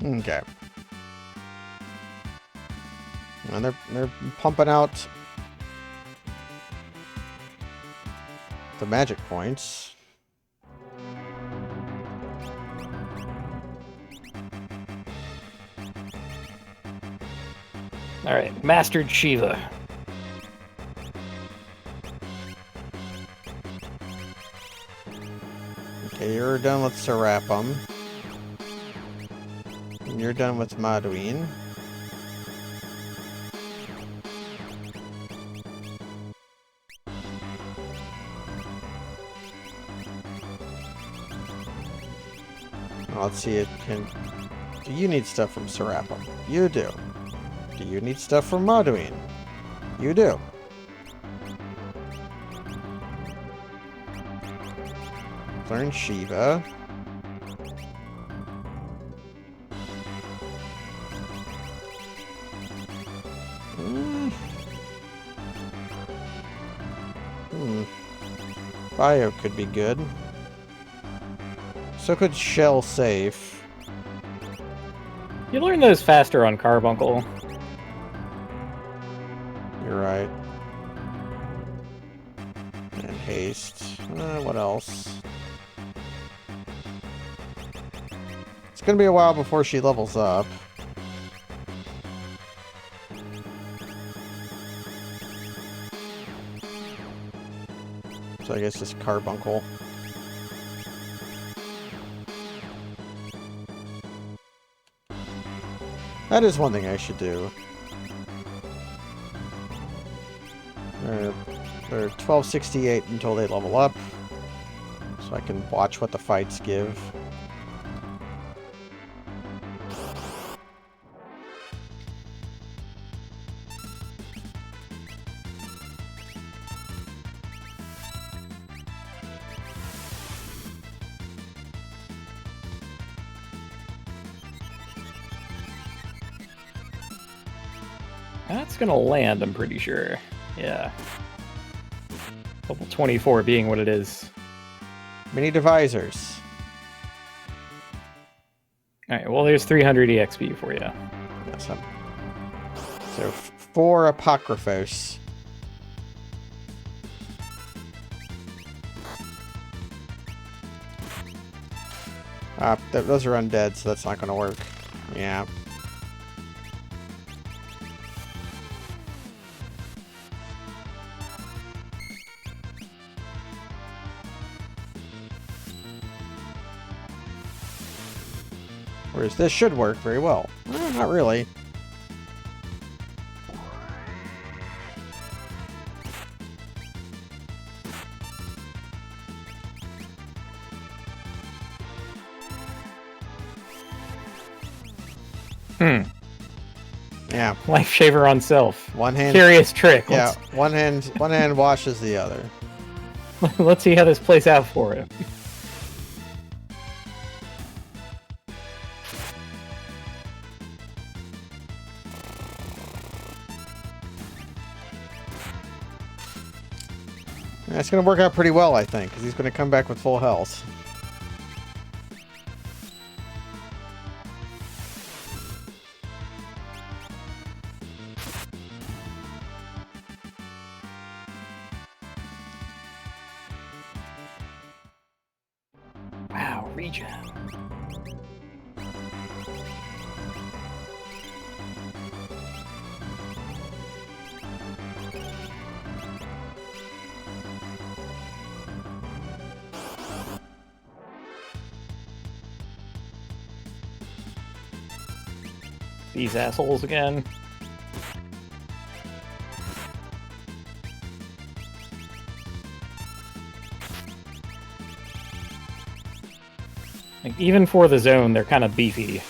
Okay. And they're pumping out the magic points. All right, Mastered Shiva. Okay, you're done with Serapum. And you're done with Maduin. Let's see it. Do you need stuff from Serapim? You do. Do you need stuff from Moduine? You do. Learn Shiva. Bio could be good. So could Shell Safe. You learn those faster on Carbuncle. You're right. And Haste. What else? It's gonna be a while before she levels up. So I guess just Carbuncle. That is one thing I should do. They're 1268 until they level up. So I can watch what the fights give. That's gonna land, I'm pretty sure. Yeah. Level 24 being what it is. Mini divisors. Alright, well there's 300 EXP for you. Yes, so 4 Apocryphos. Those are undead, so that's not going to work. Yeah. Whereas this should work very well. Not really. Yeah. Life shaver on self. One hand. Curious trick. Yeah. One hand washes the other. Let's see how this plays out for him. It's going to work out pretty well, I think, because he's going to come back with full health. Wow, regen. These assholes again. Like, even for the zone, they're kind of beefy.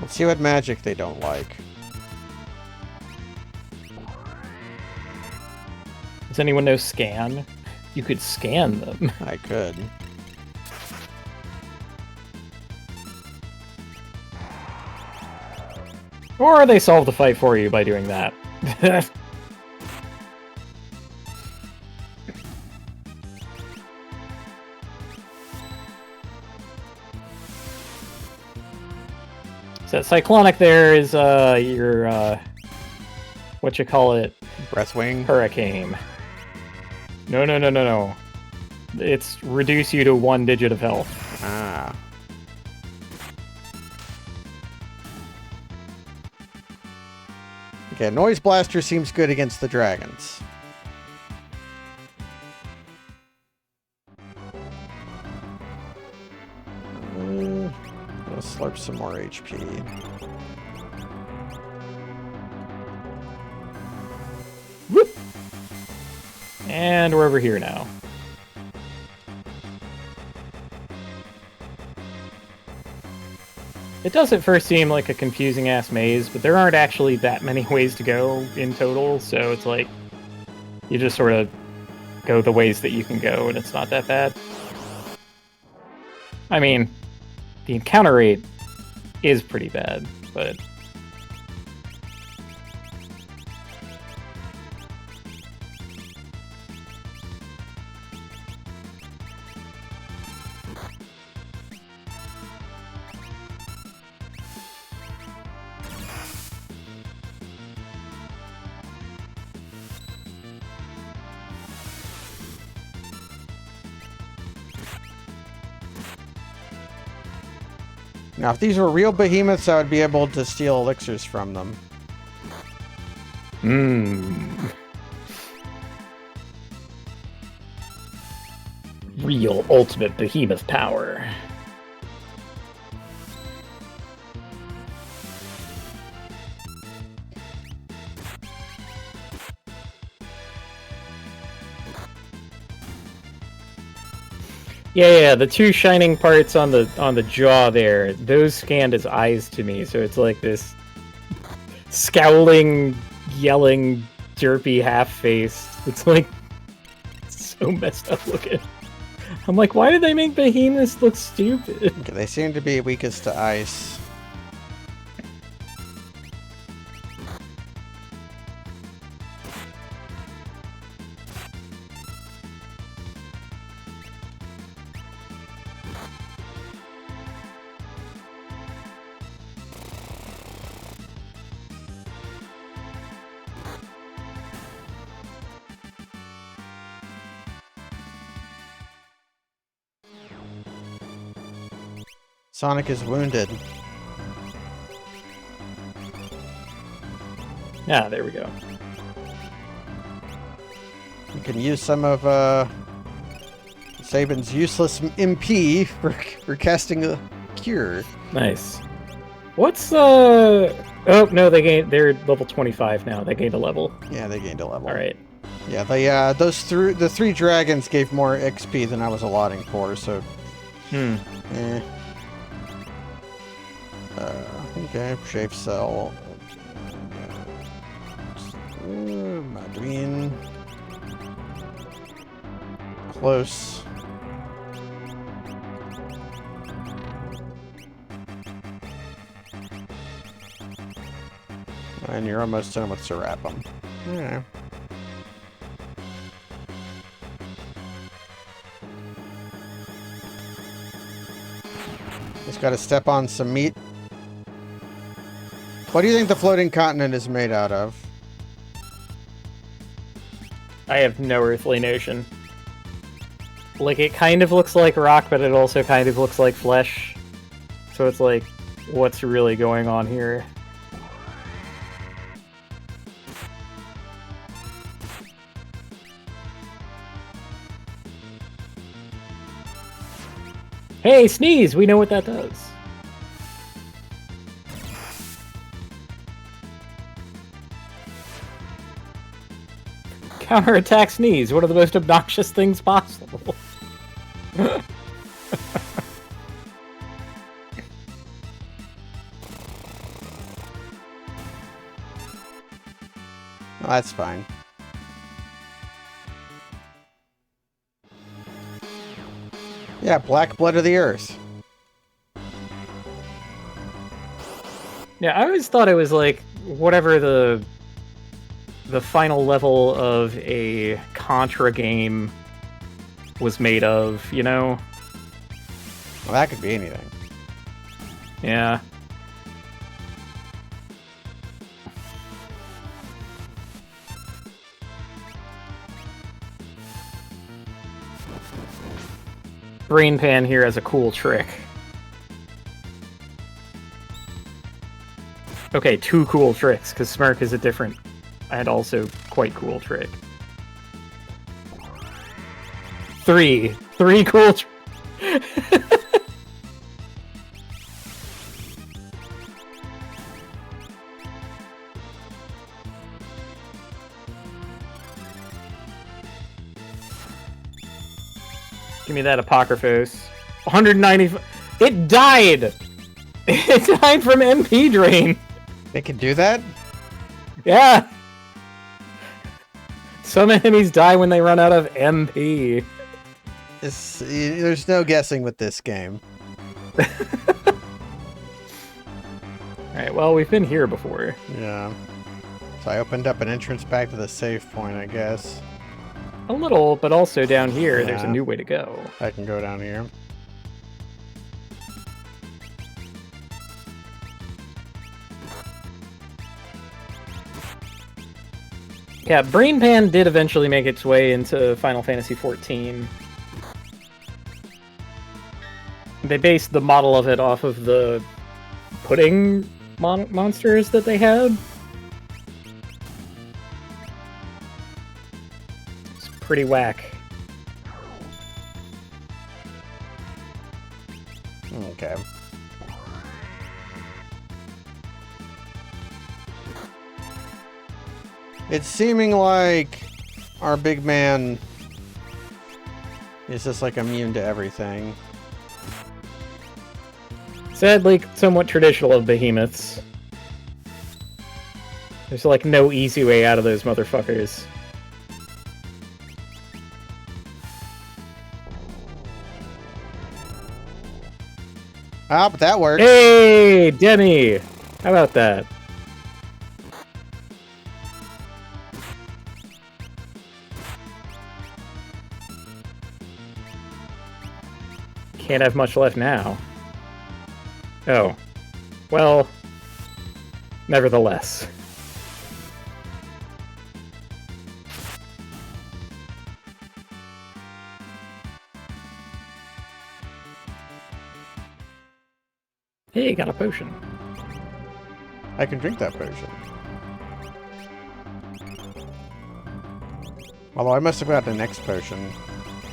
Let's see what magic they don't like. Does anyone know scan? You could scan them. I could. Or they solve the fight for you by doing that. So Cyclonic there is your what you call it? Breathwing? Hurricane. No. It's reduce you to 1 digit of health. Ah. Okay, Noise Blaster seems good against the dragons. Let's slurp some more HP. Whoop! And we're over here now. It does at first seem like a confusing-ass maze, but there aren't actually that many ways to go in total, so it's like, you just sort of go the ways that you can go, and it's not that bad. I mean, the encounter rate is pretty bad, but... Now, if these were real behemoths, I would be able to steal elixirs from them. Real ultimate behemoth power. Yeah, the two shining parts on the jaw there, those scanned as eyes to me, so it's like this scowling, yelling, derpy half face. It's like so messed up looking. I'm like, why did they make behemoths look stupid? Okay, they seem to be weakest to ice. Sonic is wounded. Ah, there we go. You can use some of Sabin's useless MP for casting a cure. Nice. What's Oh no, they're level 25 now. They gained a level. Yeah, they gained a level. All right. Yeah, the three dragons gave more XP than I was allotting for, so. Eh. Okay, shave cell. Madween. Close. And you're almost done with Serapim. Yeah. Just gotta step on some meat. What do you think the floating continent is made out of? I have no earthly notion. Like, it kind of looks like rock, but it also kind of looks like flesh. So it's like, what's really going on here? Hey, sneeze! We know what that does. Counterattack sneeze, one of the most obnoxious things possible. Well, that's fine. Yeah, black blood of the earth. Yeah, I always thought it was like whatever the final level of a Contra game was made of, you know? Well, that could be anything. Yeah. Brain Pan here has a cool trick. Okay, two cool tricks, because Smirk is a different and also quite cool trick. Three cool Give me that Apocryphos. 195. It died! It died from MP drain. They can do that? Yeah. Some enemies die when they run out of MP. There's no guessing with this game. Alright, well, we've been here before. Yeah. So I opened up an entrance back to the save point, I guess. A little, but also down here, Yeah. there's a new way to go. I can go down here. Yeah, Brain Pan did eventually make its way into Final Fantasy XIV. They based the model of it off of the pudding monsters that they had. It's pretty whack. Okay. It's seeming like our big man is just like immune to everything. Sadly, somewhat traditional of behemoths. There's like no easy way out of those motherfuckers. Ah, but that worked. Hey, Demi! How about that? Can't have much left now. Oh. Well, nevertheless. Hey, got a potion. I can drink that potion. Although I must have got the next potion.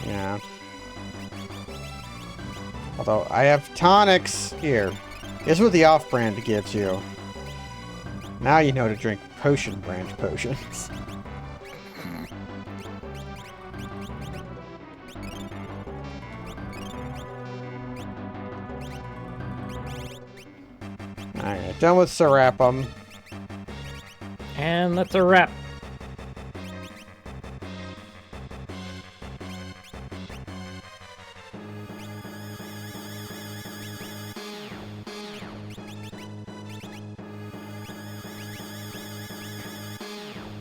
Yeah. Although I have tonics here. This is what the off-brand gives you. Now you know to drink potion branch potions. Alright, done with Serapum. And that's a wrap.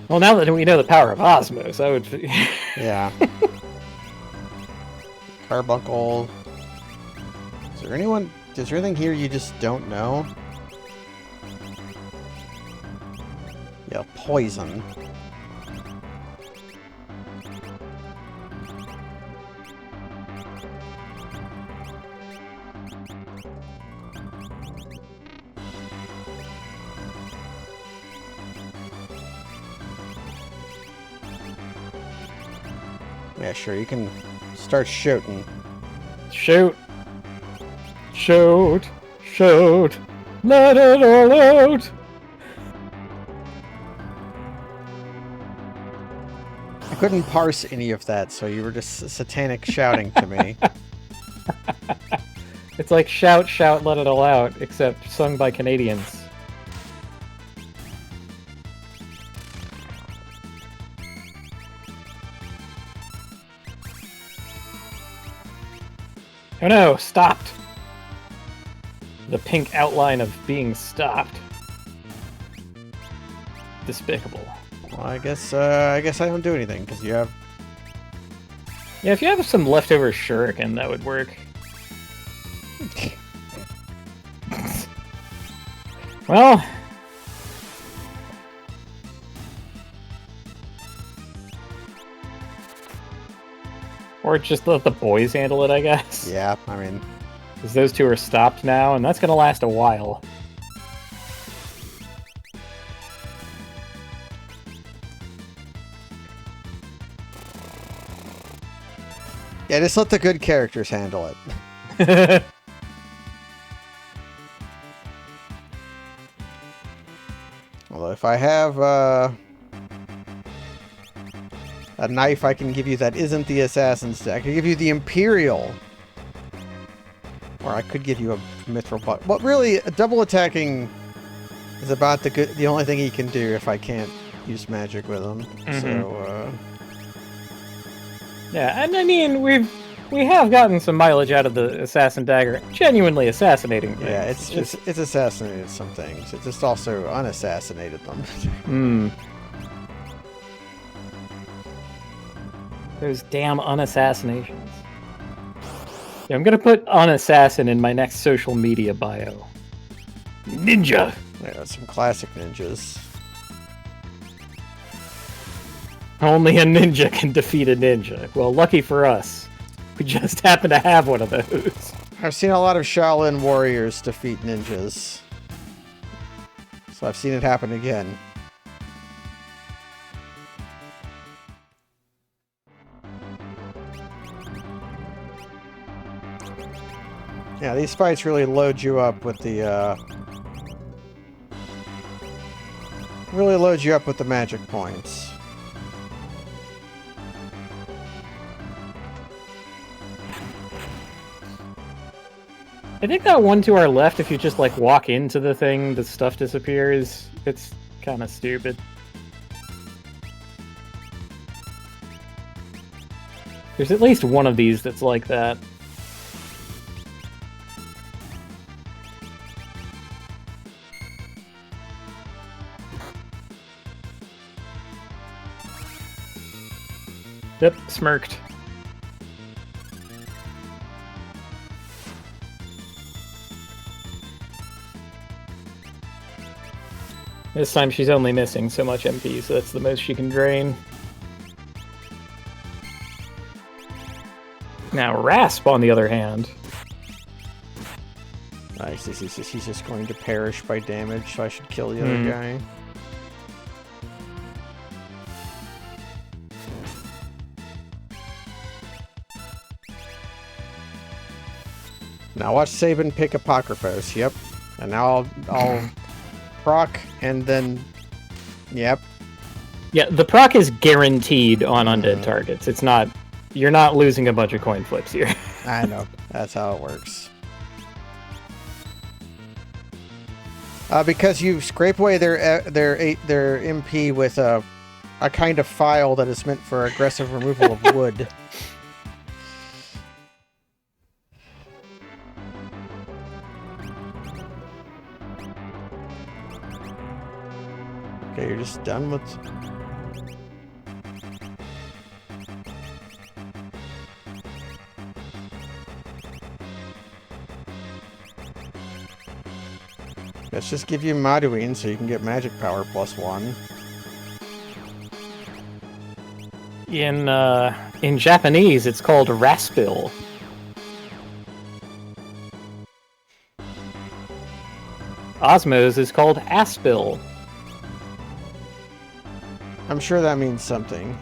Well, now that we know the power of Osmos, I would... Yeah. Carbuncle. Is there anything here you just don't know? Yeah, poison. Yeah, sure, you can start shooting. Shoot! Shoot! Shoot! Let it all out! I couldn't parse any of that, so you were just satanic shouting to me. It's like shout, shout, let it all out, except sung by Canadians. Oh no, stopped! The pink outline of being stopped. Despicable. Well, I guess I don't do anything, because you have... Yeah, if you have some leftover shuriken, that would work. Well... Or just let the boys handle it, I guess. Yeah, I mean... Because those two are stopped now, and that's gonna last a while. Yeah, just let the good characters handle it. Although if I have a knife I can give you that isn't the assassin's deck. I can give you the Imperial. Or I could give you a mithril butt. Well, really, double attacking is about the only thing he can do if I can't use magic with him. Mm-hmm. So, yeah, and I mean, we have gotten some mileage out of the assassin dagger, genuinely assassinating things. Yeah, it's assassinated some things. It just also unassassinated them. Those damn unassassinations. Yeah, I'm gonna put unassassin in my next social media bio. Ninja! Yeah, some classic ninjas. Only a ninja can defeat a ninja. Well, lucky for us. We just happen to have one of those. I've seen a lot of Shaolin warriors defeat ninjas. So I've seen it happen again. Yeah, these fights really load you up with the, really load you up with the magic points. I think that one to our left, if you just, like, walk into the thing, the stuff disappears. It's kind of stupid. There's at least one of these that's like that. Yep, smirked. This time she's only missing so much MP, so that's the most she can drain. Now Rasp, on the other hand. Nice, he's just going to perish by damage, so I should kill the other guy. Now watch Sabin pick Apocryphos, yep. And now I'll proc, and then... Yep. Yeah, the proc is guaranteed on undead targets. It's not... You're not losing a bunch of coin flips here. I know. That's how it works. Because you scrape away their MP with a kind of file that is meant for aggressive removal of wood. Okay, you're just done with... Let's just give you Maduin so you can get magic power +1. In Japanese, it's called Raspil. Osmos is called Aspil. I'm sure that means something.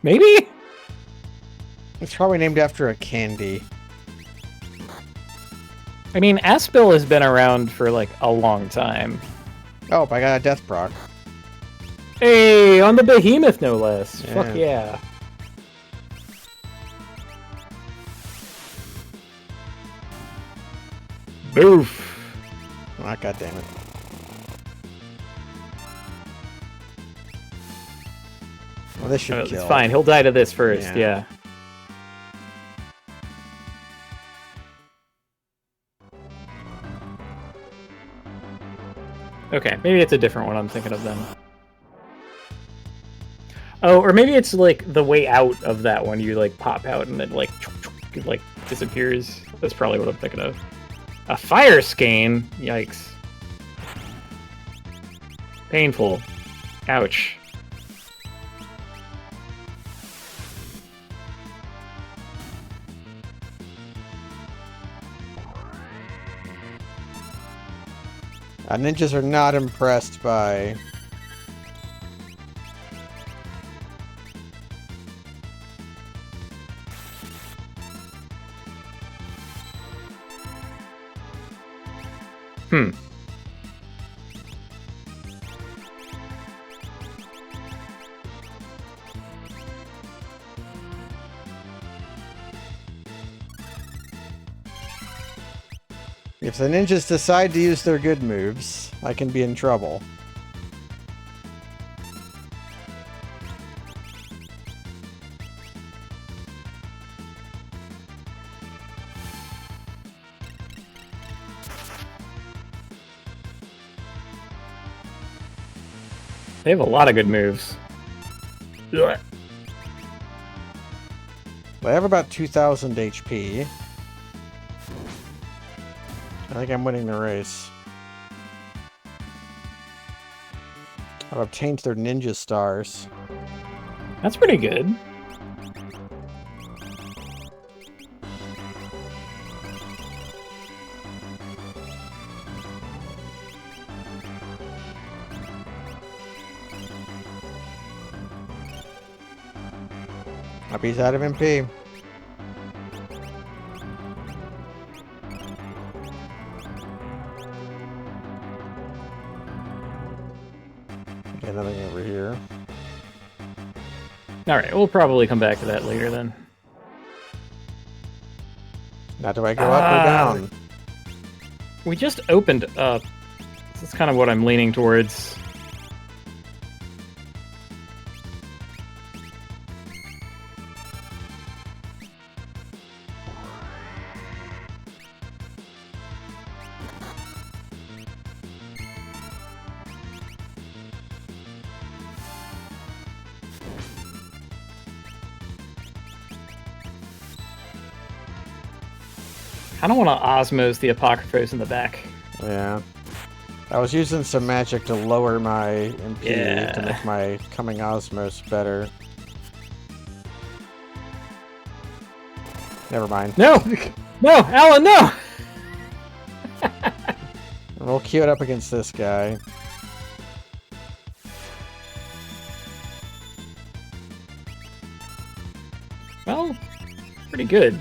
Maybe? It's probably named after a candy. I mean, Aspil has been around for, like, a long time. Oh, I got a death proc. Hey, on the behemoth, no less. Yeah. Fuck yeah. Boof. Oh, God damn it. Well, this should kill. It's fine. He'll die to this first, yeah. Okay, maybe it's a different one I'm thinking of then. Oh, or maybe it's like the way out of that one. You like pop out and it like disappears. That's probably what I'm thinking of. A fire skein? Yikes. Painful. Ouch. Ninjas are not impressed by... If the ninjas decide to use their good moves, I can be in trouble. They have a lot of good moves. They have about 2,000 HP. I think I'm winning the race. I've obtained their ninja stars. That's pretty good. He's out of MP. Okay, nothing over here. Alright, we'll probably come back to that later then. Now do I go up or down? We just opened up. This is kind of what I'm leaning towards. I don't want to osmose the Apocryphos in the back. Yeah. I was using some magic to lower my MP to make my coming osmos better. Never mind. No! No! Alan, no! We'll queue it up against this guy. Well, pretty good.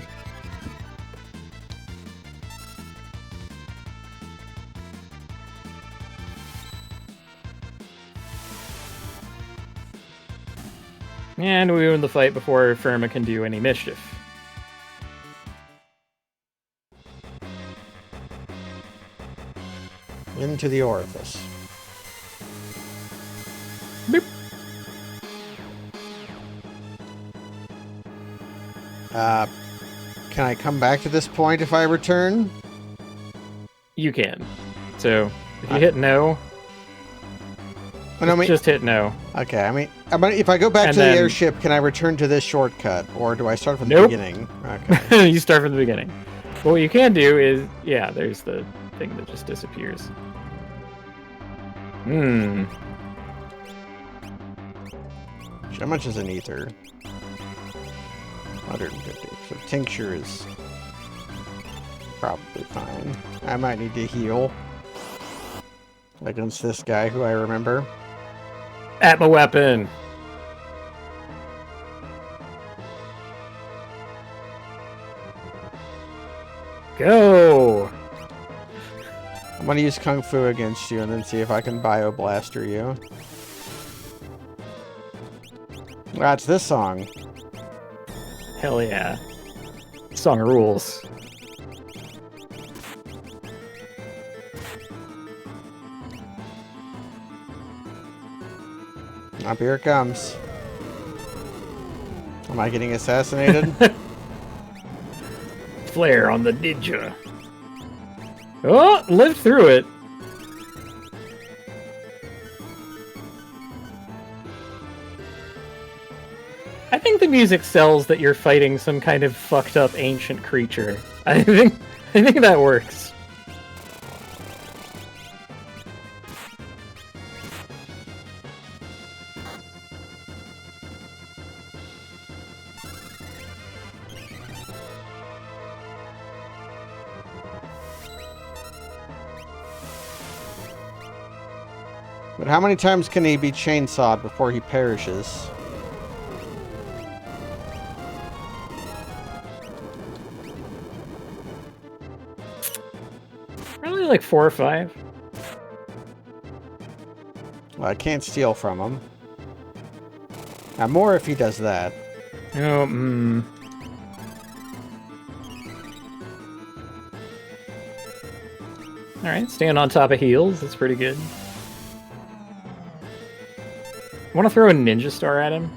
And we win the fight before Firma can do any mischief. Into the orifice. Boop. Can I come back to this point if I return? You can. So, if you hit no, just hit no. Okay, I mean, if I go back to the airship, can I return to this shortcut? Or do I start from the beginning? Okay. You start from the beginning. But what you can do is, yeah, there's the thing that just disappears. How much is an ether? 150. So tincture is probably fine. I might need to heal against this guy who I remember. Atma weapon. Go. I'm gonna use Kung Fu against you and then see if I can Bio-Blaster you. That's this song. Hell yeah. Song rules. Up here it comes. Am I getting assassinated? Flare on the ninja. Oh, lived through it. I think the music sells that you're fighting some kind of fucked up ancient creature. I think that works. But how many times can he be chainsawed before he perishes? Probably like 4 or 5. Well, I can't steal from him. Now, more if he does that. Oh, Alright, staying on top of heals. That's pretty good. Want to throw a ninja star at him?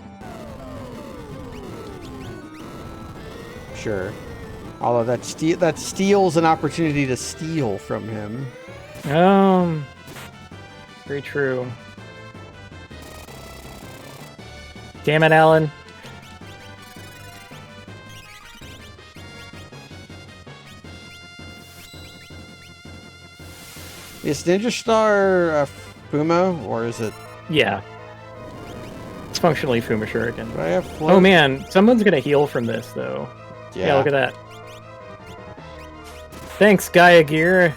Sure. Although that steals an opportunity to steal from him. Very true. Damn it, Alan. Is Ninja Star Fumo, or is it... Yeah. It's functionally Fuma Shuriken. Do I have float? Oh man, someone's gonna heal from this, though. Yeah, look at that. Thanks, Gaia Gear.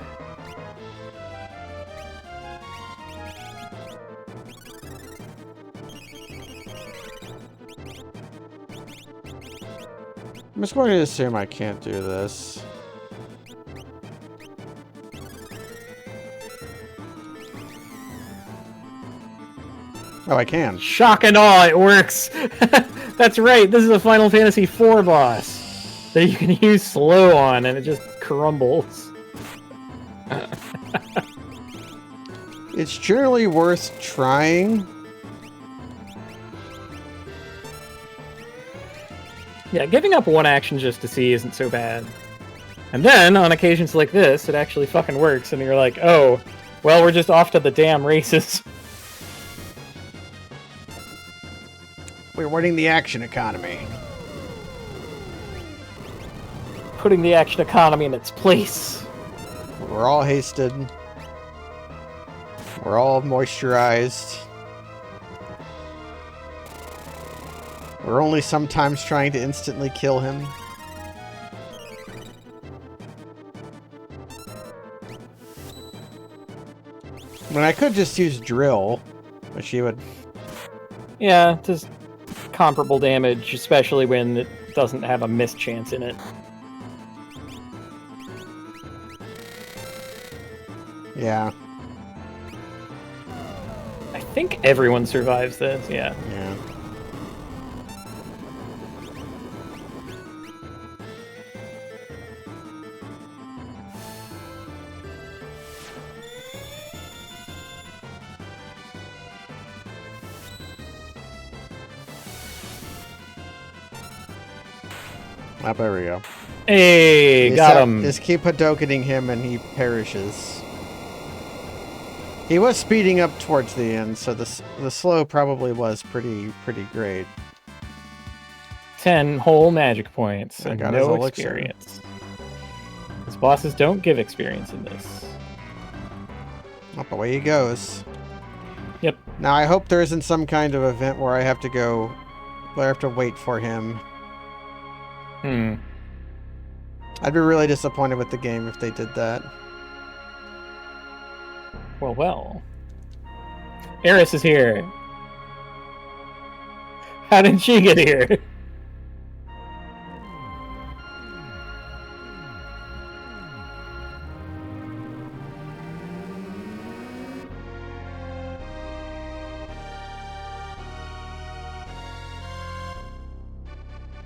I'm just going to assume I can't do this. Oh, I can. Shock and awe, it works! That's right, this is a Final Fantasy IV boss that you can use slow on and it just crumbles. It's generally worth trying. Yeah, giving up one action just to see isn't so bad. And then, on occasions like this, it actually fucking works, and you're like, oh, well, we're just off to the damn races. We're winning the action economy. Putting the action economy in its place. We're all hasted. We're all moisturized. We're only sometimes trying to instantly kill him. I mean, I could just use drill, but she would... Yeah, just comparable damage, especially when it doesn't have a miss chance in it. Yeah. I think everyone survives this, yeah. Yeah. Ah, there we go. Hey, got him. Just keep Hadokening him and he perishes. He was speeding up towards the end, so the slow probably was pretty great. 10 whole magic points and got his no elixir. experience. Because bosses don't give experience in this. Up away he goes. Yep. Now I hope there isn't some kind of event where I have to go, where I have to wait for him. I'd be really disappointed with the game if they did that. Well. Eris is here. How did she get here?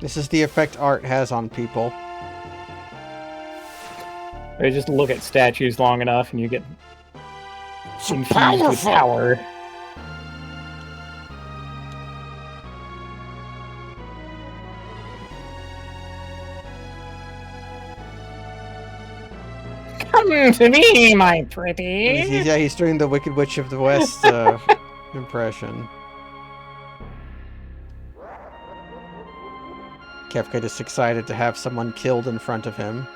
This is the effect art has on people. They just look at statues long enough and you get So infused with power. Come to me, my pretty. He's doing the Wicked Witch of the West impression. Kefka just excited to have someone killed in front of him.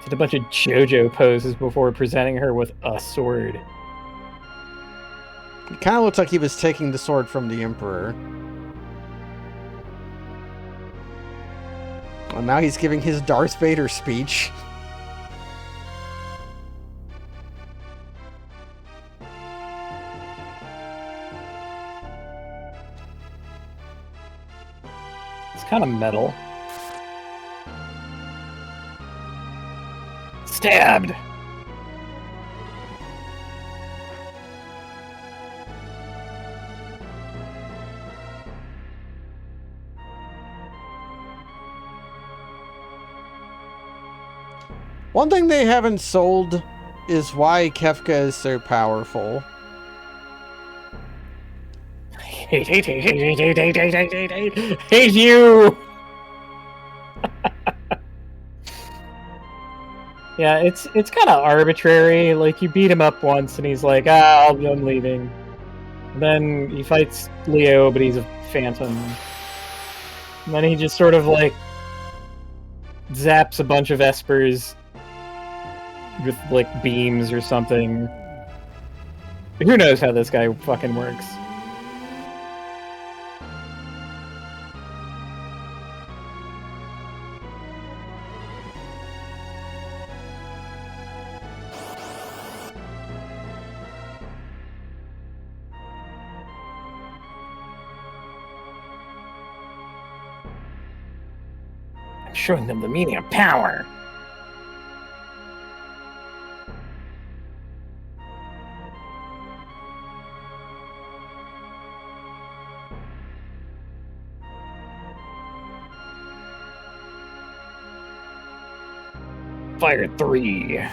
Did a bunch of JoJo poses before presenting her with a sword. It kind of looks like he was taking the sword from the Emperor. Well, now he's giving his Darth Vader speech. It's kind of metal. Stabbed! One thing they haven't sold is why Kefka is so powerful. Hate you! Yeah, it's kind of arbitrary. Like, you beat him up once, and he's like, I'm leaving. And then he fights Leo, but he's a phantom. And then he just sort of, like, zaps a bunch of espers with, like, beams or something. Who knows how this guy fucking works. Showing them the meaning of power. Fire 3.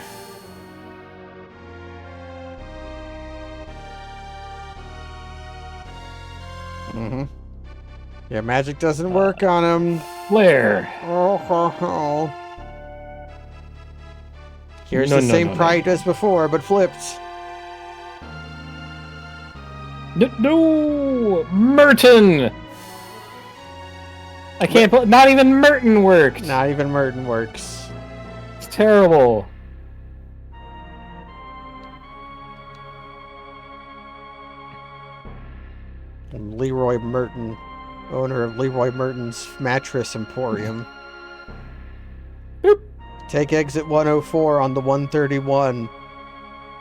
Mm-hmm. Yeah, magic doesn't work on him. Flare. Oh. Here's the same pride as before, but flipped. No! Merton! I can't put... Not even Merton worked! Not even Merton works. It's terrible. And Leroy Merton, owner of Leroy Merton's Mattress Emporium. Boop. Take exit 104 on the 131.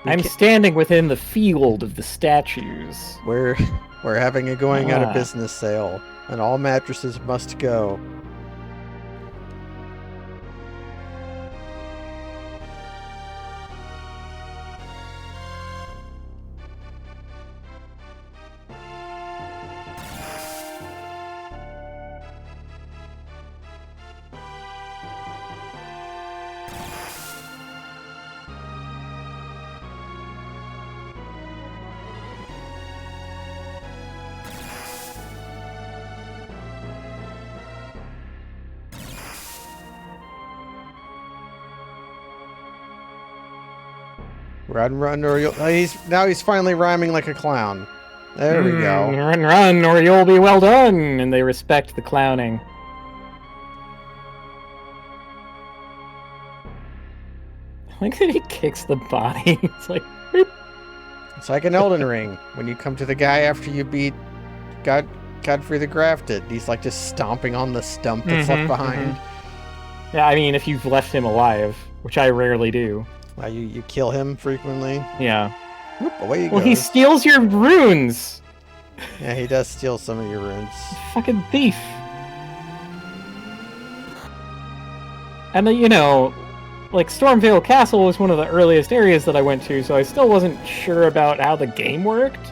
I'm standing within the field of the statues. We're having a going out of business sale, and all mattresses must go. Run, or you'll... he's finally rhyming like a clown. There we go. Run, or you'll be well done! And they respect the clowning. I like that he kicks the body. It's like... Boop. It's like an Elden Ring. When you come to the guy after you beat Godfrey the Grafted, he's like just stomping on the stump that's left behind. Yeah, I mean, if you've left him alive, which I rarely do. You kill him frequently. Yeah. Whoop, away he well, goes. he steals your runes! Yeah, he does steal some of your runes. Fucking thief. And you know, like, Stormvale Castle was one of the earliest areas that I went to, so I still wasn't sure about how the game worked.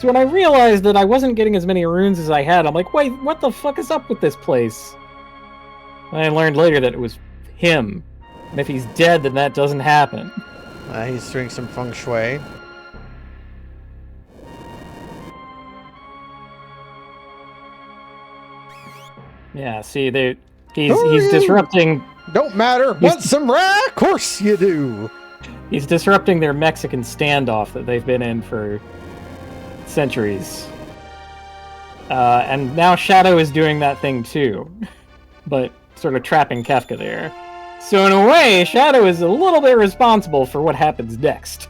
So when I realized that I wasn't getting as many runes as I had, I'm like, wait, what the fuck is up with this place? And I learned later that it was him. And if he's dead, then that doesn't happen. He's doing some feng shui. Yeah, see, he's disrupting... Don't matter. Want some rye? Of course you do. He's disrupting their Mexican standoff that they've been in for centuries. And now Shadow is doing that thing too. But sort of trapping Kefka there. So in a way, Shadow is a little bit responsible for what happens next.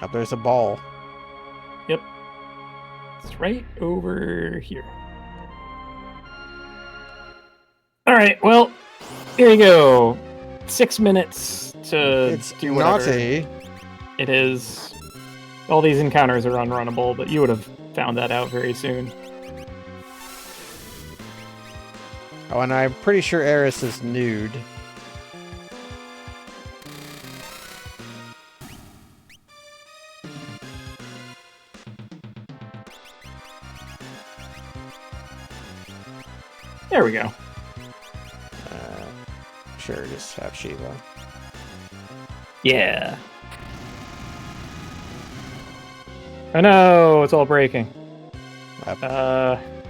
Up there's a ball. Yep. It's right over here. Alright, well, here you go. 6 minutes to do whatever. Naughty. It is. All these encounters are unrunnable, but you would have found that out very soon. Oh, and I'm pretty sure Eris is nude. There we go. Sure, just have Shiva. Yeah. Oh no, it's all breaking.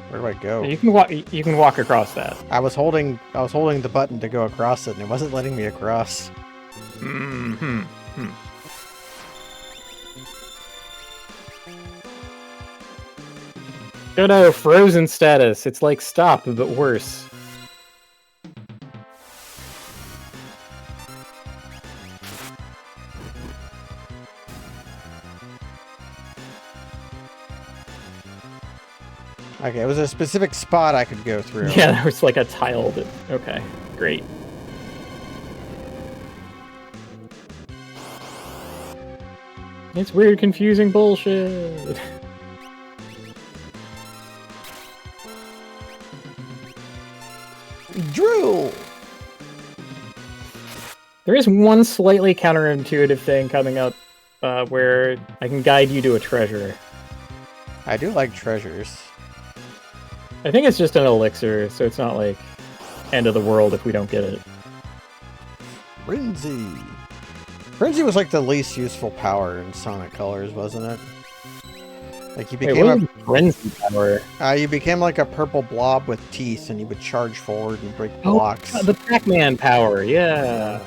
Where do I go? You can walk. You can walk across that. I was holding the button to go across it, and it wasn't letting me across. Hmm. Oh no, frozen status. It's like stop, but worse. Okay, it was a specific spot I could go through. Yeah, there was like a tile that... Okay, great. It's weird, confusing bullshit. Drill! There is one slightly counterintuitive thing coming up where I can guide you to a treasure. I do like treasures. I think it's just an elixir, so it's not like end of the world if we don't get it. Frenzy! Frenzy was like the least useful power in Sonic Colors, wasn't it? Like you became frenzy power. You became like a purple blob with teeth, and you would charge forward and break blocks. The Pac-Man power, yeah.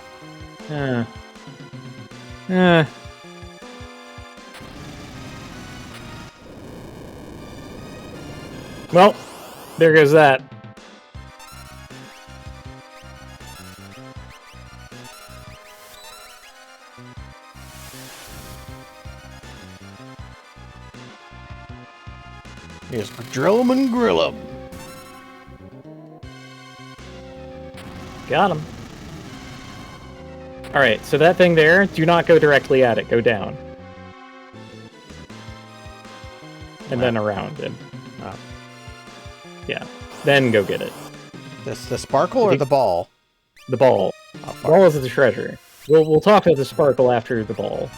Well, there goes that. Yes, drill 'em and grill 'em. Got him. Alright, so that thing there, do not go directly at it. Go down. And then around and... Oh. Yeah. Then go get it. The sparkle or the ball? The ball. Oh, The ball is the treasure. We'll talk about the sparkle after the ball.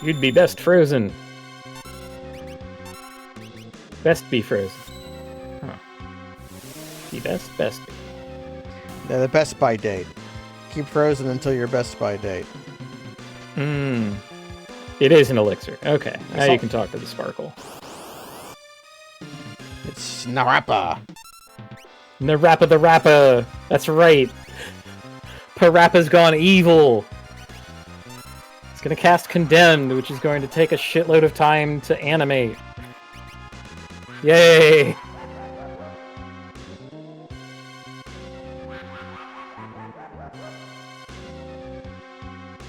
You'd be best frozen. Best be frozen. Huh. Be best be. Yeah, the best by date. Keep frozen until your best by date. It is an elixir. Okay, now you can talk to the sparkle. It's Narappa. Narappa the Rappa! That's right! Parappa's gone evil! It's gonna cast Condemned, which is going to take a shitload of time to animate. Yay!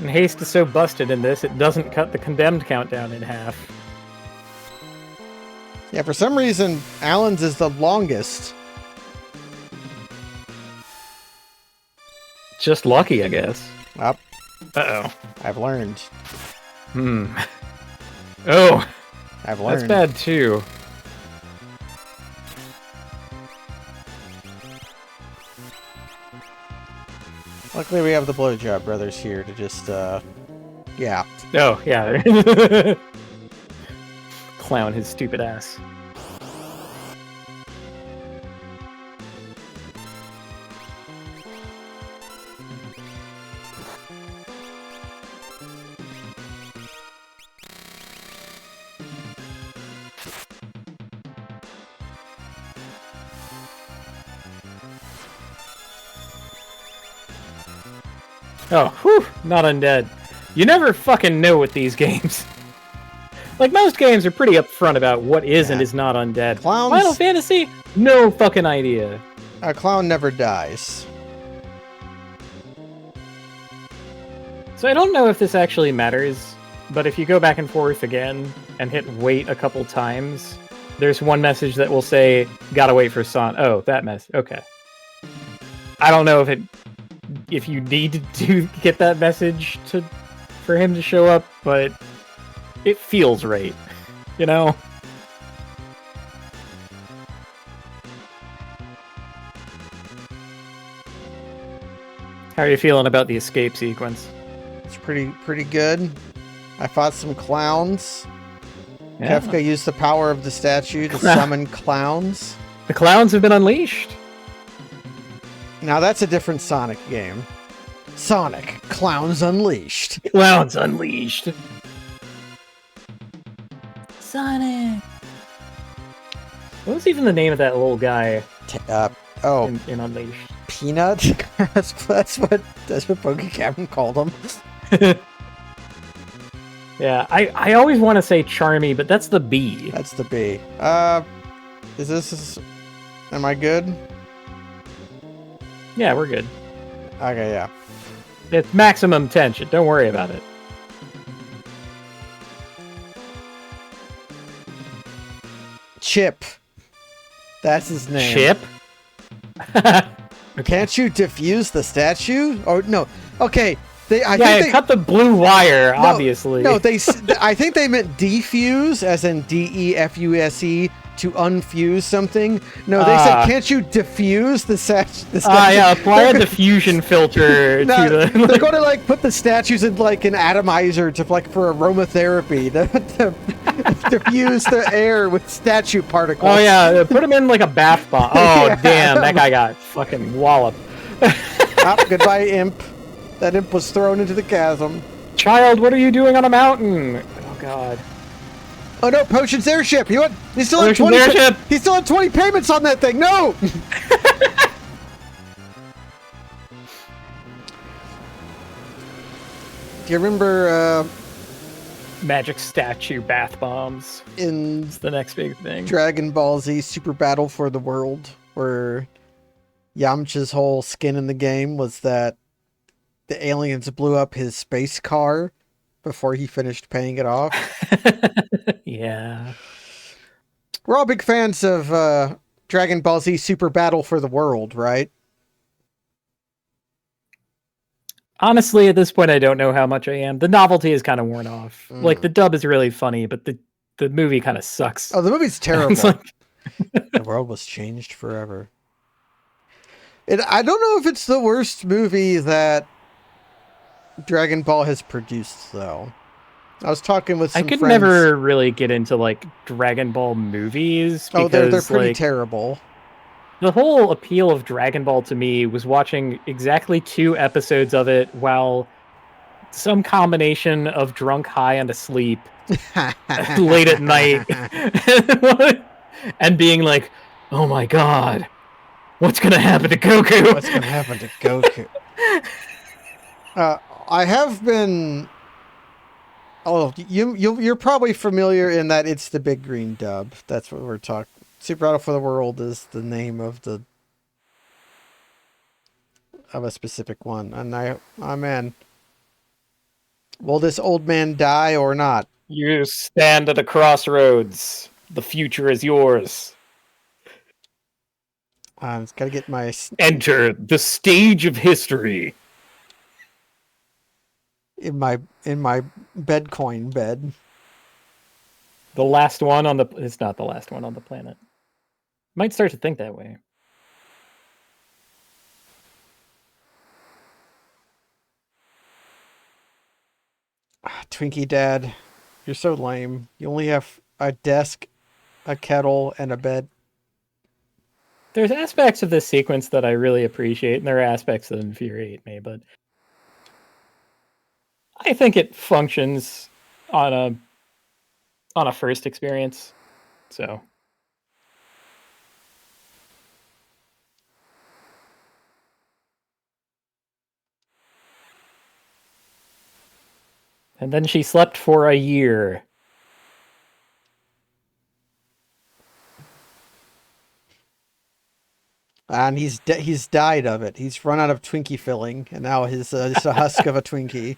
And haste is so busted in this, it doesn't cut the Condemned countdown in half. Yeah, for some reason, Alan's is the longest. Just lucky, I guess. Up. Uh-oh. I've learned. Oh! I've learned. That's bad, too. Luckily, we have the Blowjob Brothers here to just, yeah. Oh, yeah. Clown his stupid ass. Oh, whew, not undead. You never fucking know with these games. Like, most games are pretty upfront about what is and is not undead. Clowns... Final Fantasy? No fucking idea. A clown never dies. So I don't know if this actually matters, but if you go back and forth again and hit wait a couple times, there's one message that will say, gotta wait for Son. Oh, that mess. Okay. I don't know if it if you need to get that message for him to show up, but it feels right, you know? How are you feeling about the escape sequence? It's pretty good. I fought some clowns. Yeah. Kefka used the power of the statue to summon clowns. The clowns have been unleashed. Now that's a different Sonic game. Sonic, Clowns Unleashed. Clowns Unleashed. Sonic. What was even the name of that little guy in Unleashed? Peanut? that's what Pokemon called him. Yeah, I always want to say Charmy, but that's the B. That's the B. Am I good? Yeah, we're good. Okay, yeah. It's maximum tension. Don't worry about it. Chip. That's his name. Chip? Can't you defuse the statue? Or no. Okay. I think think they cut the blue wire, obviously. No, I think they meant defuse, as in DEFUSE, to unfuse something. No, they said, can't you diffuse the statue? Yeah, apply a diffusion filter to the... They're going to, like, put the statues in, like, an atomizer for aromatherapy to diffuse the air with statue particles. Oh, yeah, put them in, like, a bath bomb. Oh, yeah. Damn, that guy got fucking walloped. Goodbye, imp. That imp was thrown into the chasm. Child, what are you doing on a mountain? Oh, God. Oh, no, Potion's airship. He's still on 20 He's still on 20 payments on that thing. No! Do you remember... Magic statue bath bombs. It's the next big thing. Dragon Ball Z Super Battle for the World, where Yamcha's whole skin in the game was that the aliens blew up his space car before he finished paying it off. Yeah. We're all big fans of Dragon Ball Z Super Battle for the World, right? Honestly, at this point, I don't know how much I am. The novelty is kind of worn off. Like, the dub is really funny, but the movie kind of sucks. Oh, the movie's terrible. The world was changed forever. I don't know if it's the worst movie that Dragon Ball has produced, though. I was talking with some friends. I could never really get into, like, Dragon Ball movies. Because, they're pretty terrible. The whole appeal of Dragon Ball to me was watching exactly 2 episodes of it while some combination of drunk, high, and asleep late at night. And being like, oh my god, what's going to happen to Goku? What's going to happen to Goku? I have been... Oh, you're probably familiar in that it's the Big Green dub. That's what we're talking. Super Battle for the World is the name of a specific one, and I'm in. Will this old man die or not? You stand at a crossroads. The future is yours. It's gotta get my... Enter the stage of history. In my Bedcoin bed. The last one on the... It's not the last one on the planet. Might start to think that way. Twinkie Dad, you're so lame. You only have a desk, a kettle, and a bed. There's aspects of this sequence that I really appreciate, and there are aspects that infuriate me, but I think it functions on a first experience. So and then she slept for a year. And he's died of it. He's run out of Twinkie filling, and now he's just a husk of a Twinkie.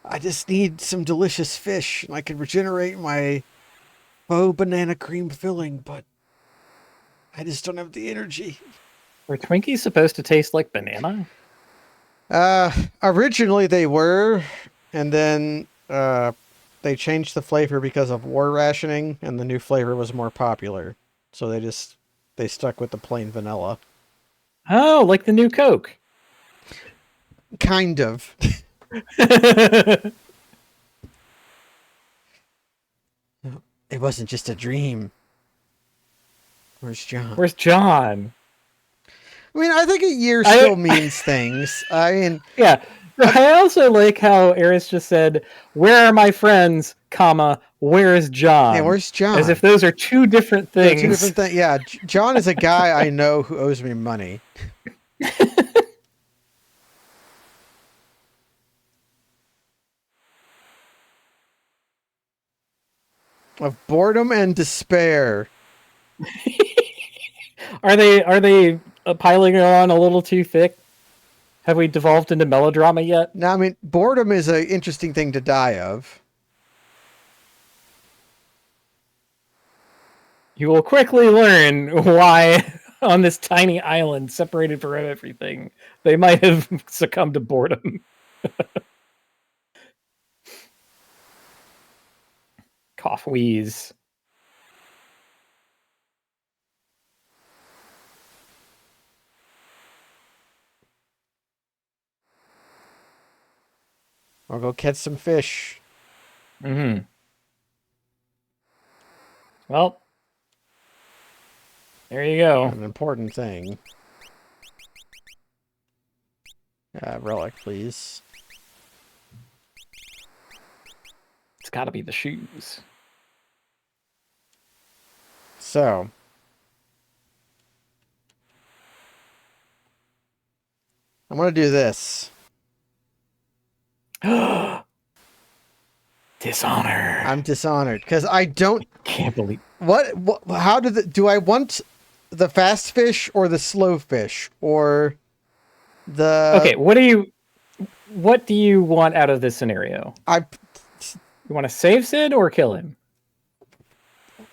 I just need some delicious fish, and I can regenerate my faux banana cream filling, but I just don't have the energy. Were Twinkies supposed to taste like banana? Originally they were, and then they changed the flavor because of war rationing, and the new flavor was more popular. So they stuck with the plain vanilla. Oh, like the new Coke. Kind of. It wasn't just a dream. Where's John? Where's John? I mean, I think a year still means things. I mean, yeah. I also like how Eris just said, "Where are my friends, comma, where is John?" Yeah, where's John? As if those are two different things. They're two different things. Yeah, John is a guy I know who owes me money. Of boredom and despair. Are they piling it on a little too thick? Have we devolved into melodrama yet? No, I mean, boredom is an interesting thing to die of. You will quickly learn why, on this tiny island separated from everything, they might have succumbed to boredom. Cough, wheeze. I'll go catch some fish. Mm-hmm. Well, there you go. An important thing. Relic, please. It's got to be the shoes. So. I'm going to do this. Dishonor. I'm dishonored because I can't believe how do I want the fast fish or the slow fish or the okay, what do you want out of this scenario? You want to save Sid or kill him?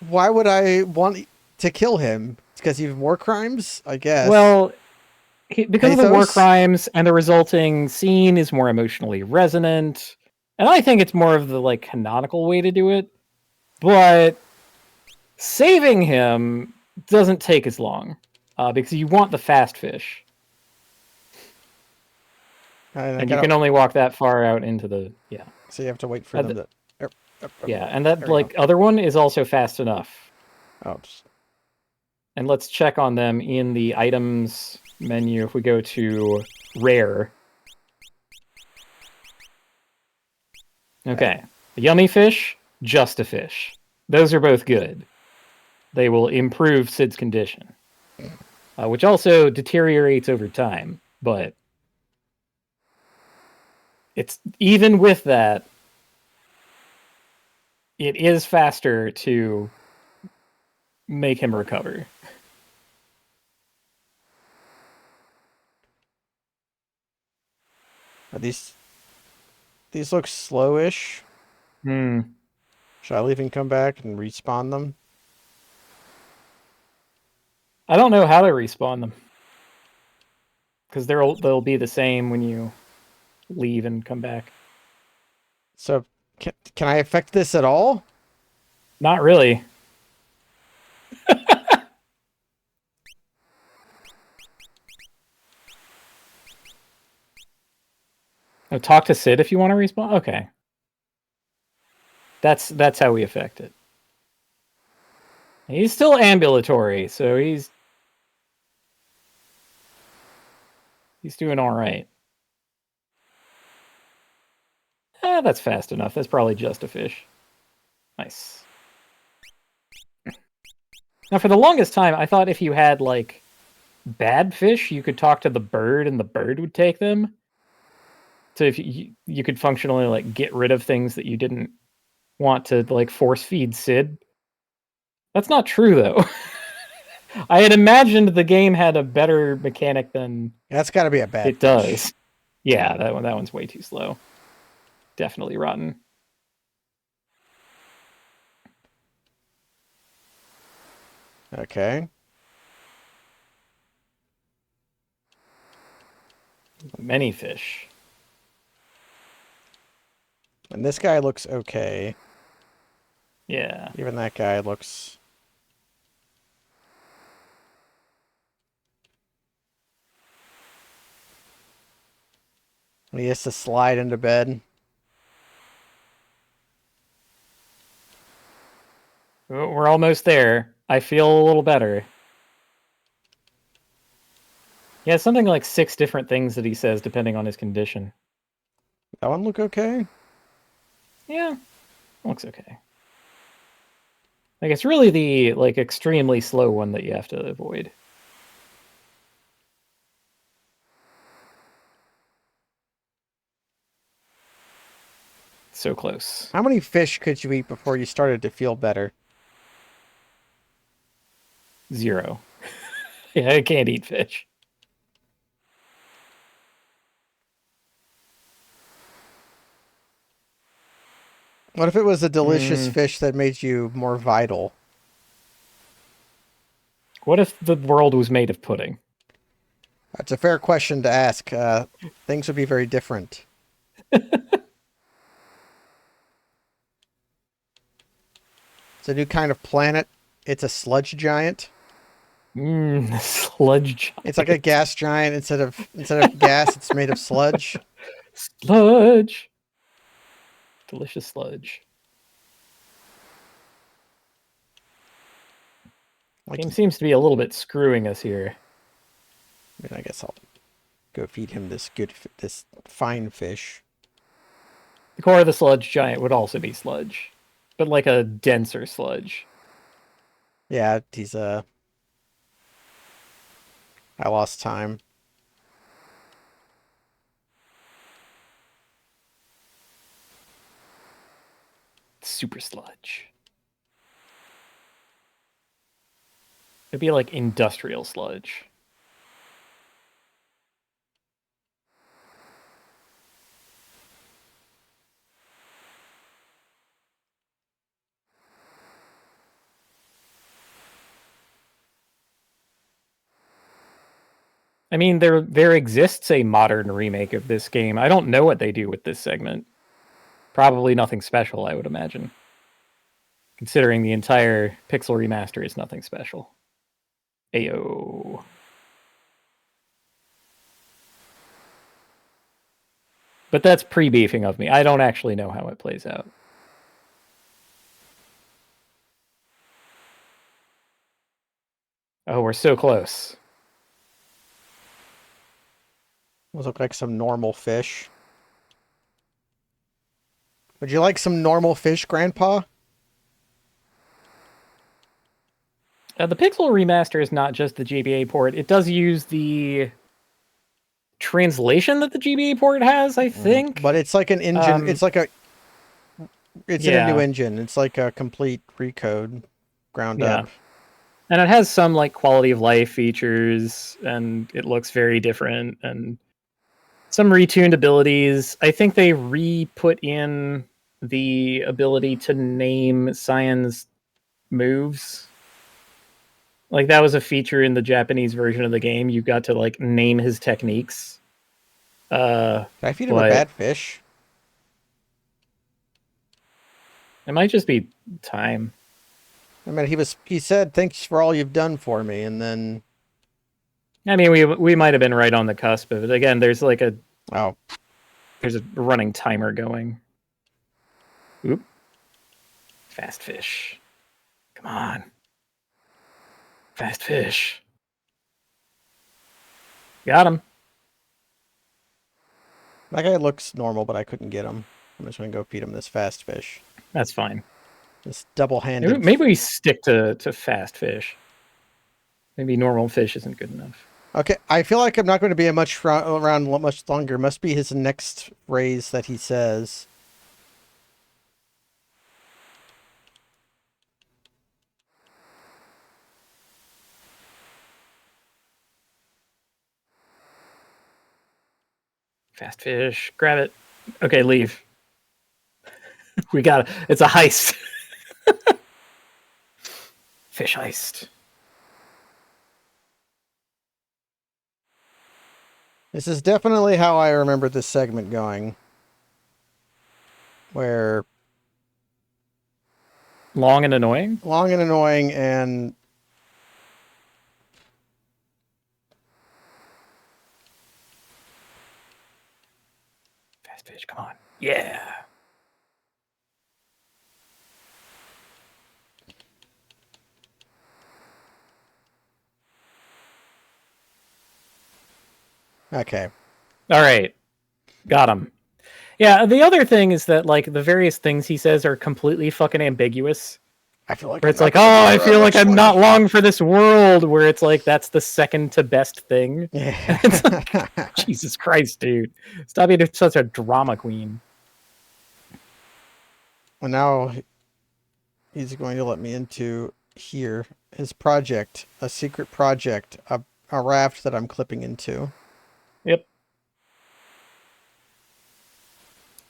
Why would I want to kill him? Because he has war crimes, I guess. Well, because of the war crimes and the resulting scene is more emotionally resonant. And I think it's more of the canonical way to do it. But saving him doesn't take as long because you want the fast fish. And you can only walk that far out into the So you have to wait for them to. Yeah, and that other one is also fast enough. Oh. And let's check on them in the items menu. If we go to rare. Okay. The yummy fish, just a fish. Those are both good. They will improve Sid's condition. Which also deteriorates over time. But it's even with that, it is faster to make him recover. These look slowish. Hmm. Should I leave and come back and respawn them? I don't know how to respawn them. Because they'll be the same when you leave and come back. So, can I affect this at all? Not really. Oh, talk to Sid if you want to respawn? Okay. That's how we affect it. He's still ambulatory, so he's doing all right. That's fast enough. That's probably just a fish. Nice. Now, for the longest time, I thought if you had, bad fish, you could talk to the bird and the bird would take them. So if you could functionally, get rid of things that you didn't want to, force feed Sid. That's not true, though. I had imagined the game had a better mechanic than that's got to be a bad. It does. Yeah, that one's way too slow. Definitely rotten. Okay. Many fish. And this guy looks okay. Yeah. Even that guy looks... He has to slide into bed. We're almost there. I feel a little better. He has something like 6 different things that he says depending on his condition. That one look okay? Yeah, looks okay. Like, it's really the, like, extremely slow one that you have to avoid. So close. How many fish could you eat before you started to feel better? 0. Yeah, I can't eat fish. What if it was a delicious fish that made you more vital? What if the world was made of pudding? That's a fair question to ask. Things would be very different. It's a new kind of planet. It's a sludge giant. Sludge giant. It's like a gas giant. Instead of gas, it's made of sludge. Sludge. Delicious sludge. Game seems to be a little bit screwing us here. I mean, I guess I'll go feed him this fine fish. The core of the sludge giant would also be sludge, but like a denser sludge. Yeah, he's I lost time. Super sludge. It'd be like industrial sludge. I mean, there exists a modern remake of this game. I don't know what they do with this segment. Probably nothing special, I would imagine. Considering the entire Pixel remaster is nothing special. Ayo. But that's pre-beefing of me. I don't actually know how it plays out. Oh, we're so close. Those look like some normal fish. Would you like some normal fish, Grandpa? The Pixel remaster is not just the GBA port. It does use the translation that the GBA port has, I think. But it's like an engine. It's like it's in a new engine. It's like a complete recode, ground up. And it has some like quality of life features, and it looks very different, and some retuned abilities. I think they re-put in the ability to name Cyan's moves. Like, that was a feature in the Japanese version of the game. You got to like name his techniques. Can I feed him a bad fish? It might just be time. I mean, he said, "Thanks for all you've done for me," and then... I mean, we might have been right on the cusp of it. Again, there's like there's a running timer going. Oop. Fast fish. Come on. Fast fish. Got him. That guy looks normal, but I couldn't get him. I'm just going to go feed him this fast fish. That's fine. This double-handed... Maybe we stick to fast fish. Maybe normal fish isn't good enough. Okay, I feel like I'm not going to be around much longer. Must be his next phrase that he says. Fast fish. Grab it. Okay, leave. We got it. It's a heist. Fish heist. This is definitely how I remember this segment going. Where... Long and annoying? Long and annoying, and... Fast fish, come on. Yeah! Okay. All right. Got him. Yeah, the other thing is that, like, the various things he says are completely fucking ambiguous. I feel like where it's like, oh, I feel like I'm not long for this world, where it's like, that's the second to best thing. Yeah. It's like, Jesus Christ, dude. Stop being such a drama queen. Well, now he's going to let me into here. His project. A secret project. A raft that I'm clipping into. Yep.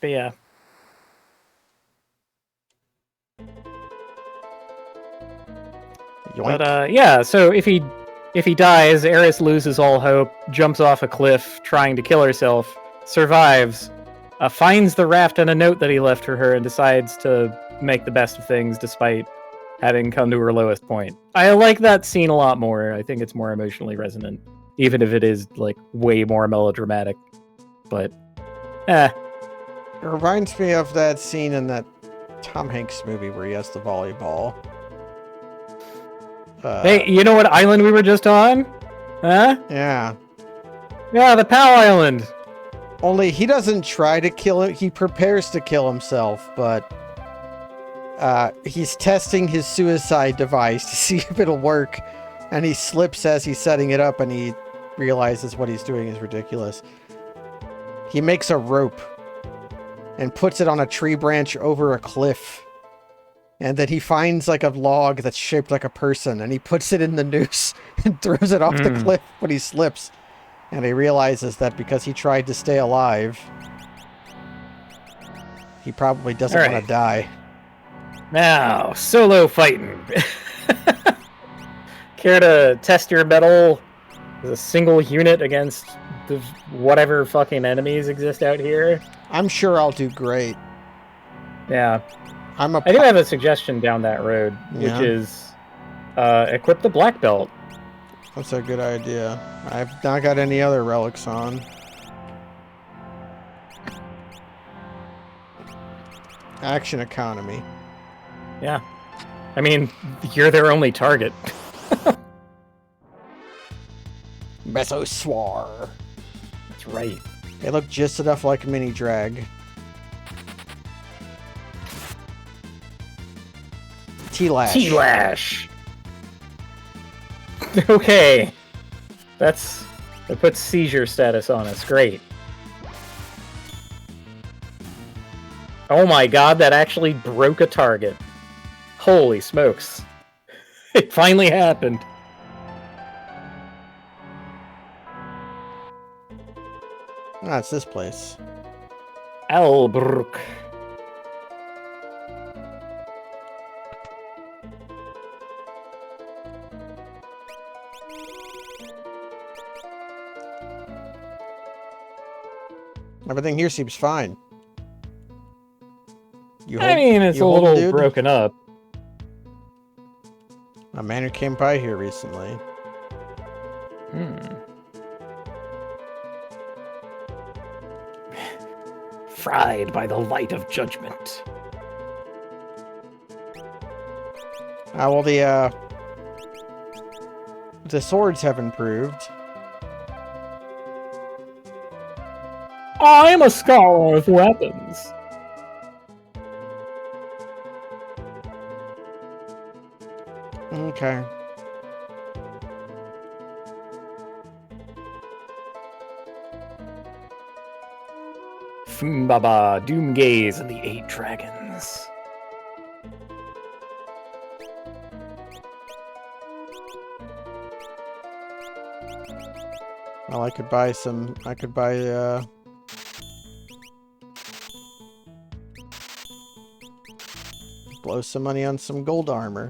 But yeah. Yoink. But yeah, so if he dies, Eris loses all hope, jumps off a cliff trying to kill herself, survives, finds the raft and a note that he left for her, and decides to make the best of things despite having come to her lowest point. I like that scene a lot more. I think it's more emotionally resonant, even if it is like way more melodramatic. But it reminds me of that scene in that Tom Hanks movie where he has the volleyball. Hey, you know what island we were just on? Huh? Yeah. Yeah, the POW Island. Only he doesn't try to kill him. He prepares to kill himself, but he's testing his suicide device to see if it'll work. And he slips as he's setting it up, and he realizes what he's doing is ridiculous. He makes a rope and puts it on a tree branch over a cliff. And then he finds like a log that's shaped like a person, and he puts it in the noose and throws it off the cliff, but he slips. And he realizes that because he tried to stay alive, he probably doesn't want to die. Now, solo fighting. Care to test your mettle as a single unit against the whatever fucking enemies exist out here? I'm sure I'll do great. Yeah. I do have a suggestion down that road, which is equip the black belt. That's a good idea. I've not got any other relics on. Action economy. Yeah. I mean, you're their only target. Mesoswar. That's right. They look just enough like mini drag. T-Lash. T-Lash. Okay. That puts seizure status on us. Great. Oh my god, that actually broke a target. Holy smokes. It finally happened. Ah, it's this place. Albrook. Everything here seems fine. I mean, it's a little broken up. A man who came by here recently. Fried by the light of judgment. Well, the swords have improved. I'm a scholar of weapons. Okay. Baba, Doomgaze, and the 8 Dragons. Well, I could buy some. I could buy. Blow some money on some gold armor.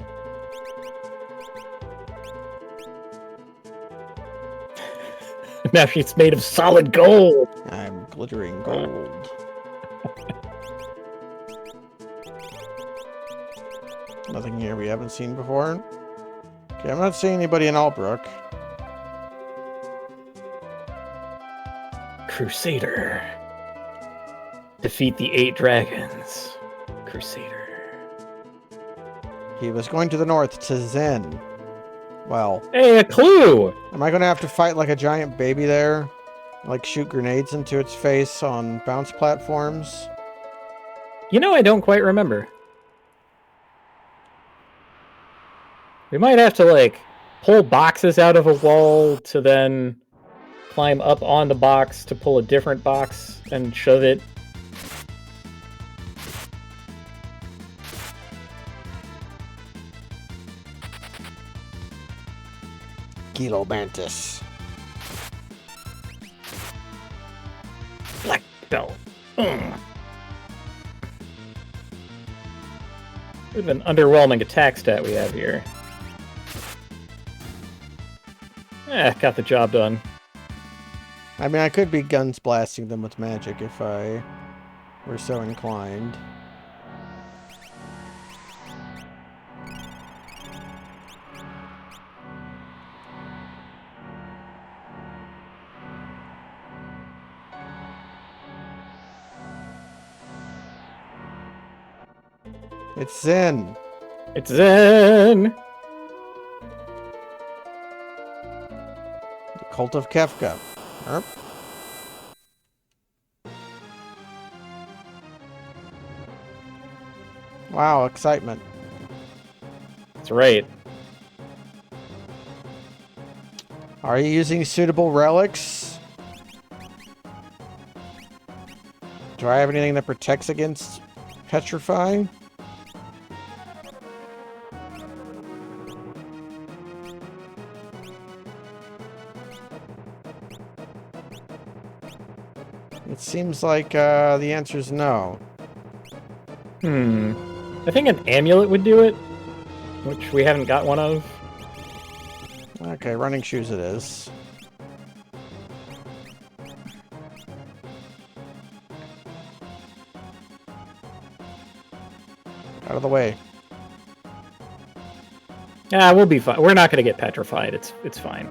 Now she's made of solid gold. I'm glittering gold. Nothing here we haven't seen before. Okay, I'm not seeing anybody in Albrook. Crusader. Defeat the 8 dragons. Crusader. He was going to the north to Zen. Well. Hey, a clue! Am I going to have to fight like a giant baby there? Like shoot grenades into its face on bounce platforms? You know, I don't quite remember. We might have to, like, pull boxes out of a wall to then climb up on the box to pull a different box and shove it. Gilomantis. Black belt. Would have an underwhelming attack stat we have here. Got the job done. I mean, I could be guns blasting them with magic if I were so inclined. It's Zen! It's Zen! The Cult of Kefka. Erp. Wow, excitement. That's right. Are you using suitable relics? Do I have anything that protects against petrifying? It seems like the answer is no. I think an amulet would do it, which we haven't got one of. Okay, running shoes it is. Out of the way. Yeah, we'll be fine. We're not going to get petrified. It's fine.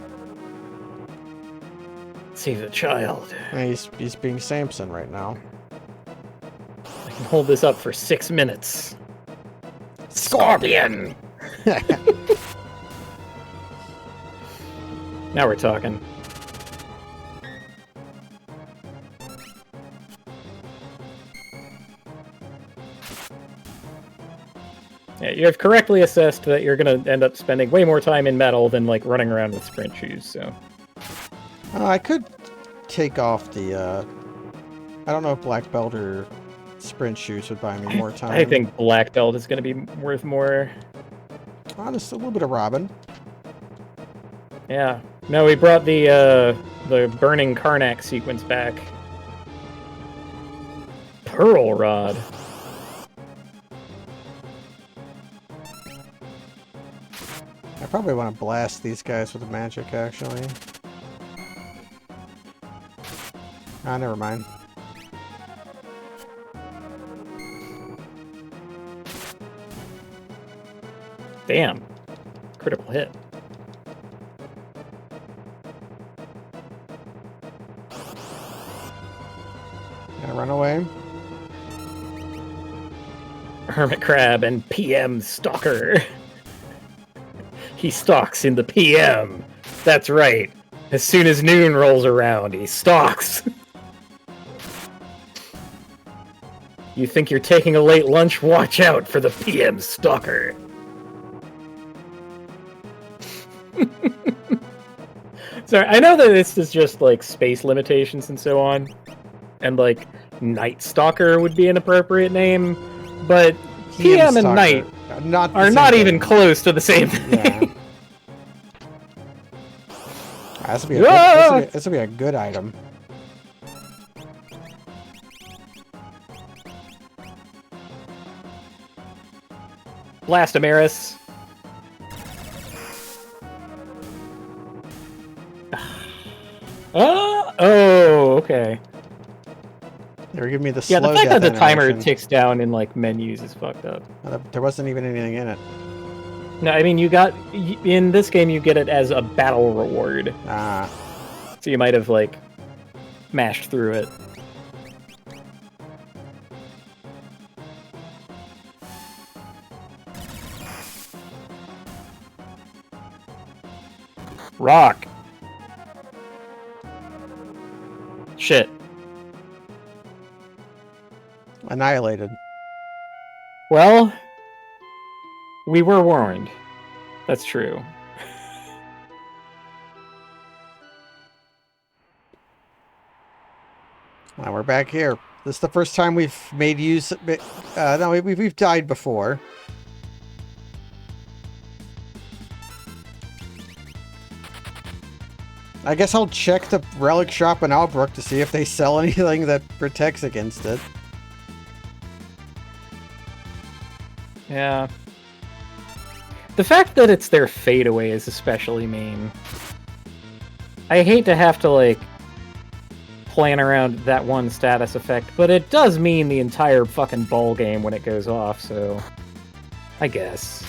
Save the child. He's being Samson right now. I can hold this up for 6 minutes. Scorpion! Now we're talking. Yeah, you have correctly assessed that you're going to end up spending way more time in metal than, like, running around with sprint shoes, so... I could take off the, I don't know if black belt or sprint shoes would buy me more time. I think black belt is going to be worth more. Just a little bit of Robin. Yeah. No, we brought the burning Karnak sequence back. Pearl Rod. I probably want to blast these guys with magic, actually. Ah, never mind. Damn. Critical hit. Gonna run away. Hermit Crab and PM Stalker. He stalks in the PM. That's right. As soon as noon rolls around, he stalks. You think you're taking a late lunch? Watch out for the PM Stalker. Sorry, I know that this is just, like, space limitations and so on. And, like, Night Stalker would be an appropriate name. But PM and Night are not even close to the same thing. Yeah. This will be a good item. Blastamaris. Oh, okay. They were giving me the slow Yeah, the fact death that the timer animation. ticks down in like menus is fucked up. There wasn't even anything in it. No, I mean in this game you get it as a battle reward. Ah. So you might have like mashed through it. Rock. Shit. Annihilated. Well, we were warned. That's true. Now we're back here. This is the first time we've made use. No, we've died before. I guess I'll check the relic shop in Albrook to see if they sell anything that protects against it. Yeah. The fact that it's their fadeaway is especially mean. I hate to have to, like, plan around that one status effect, but it does mean the entire fucking ball game when it goes off, so... I guess.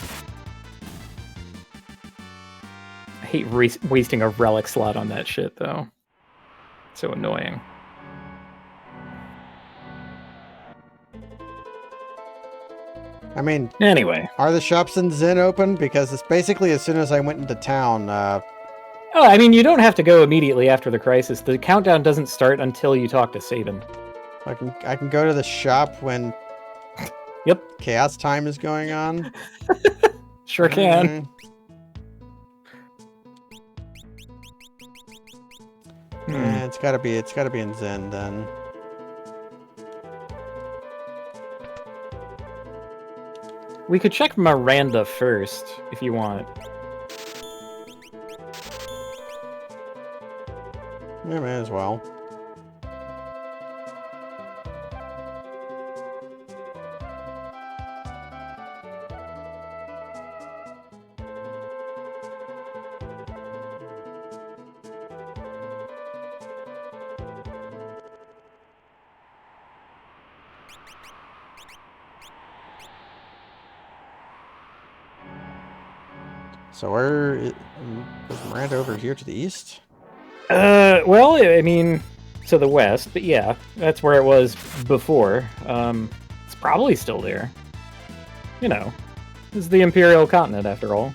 I hate wasting a relic slot on that shit, though. So annoying. I mean... Anyway. Are the shops in Zen open? Because it's basically as soon as I went into town, Oh, I mean, you don't have to go immediately after the crisis. The countdown doesn't start until you talk to Sabin. I can go to the shop when Yep. chaos time is going on. Sure can. Yeah, it's gotta be in Zen then. We could check Miranda first, if you want. Yeah, may as well. So where is Miranda over here to the east? Well, I mean, to the west, but yeah, that's where it was before. It's probably still there. You know, this is the Imperial continent after all.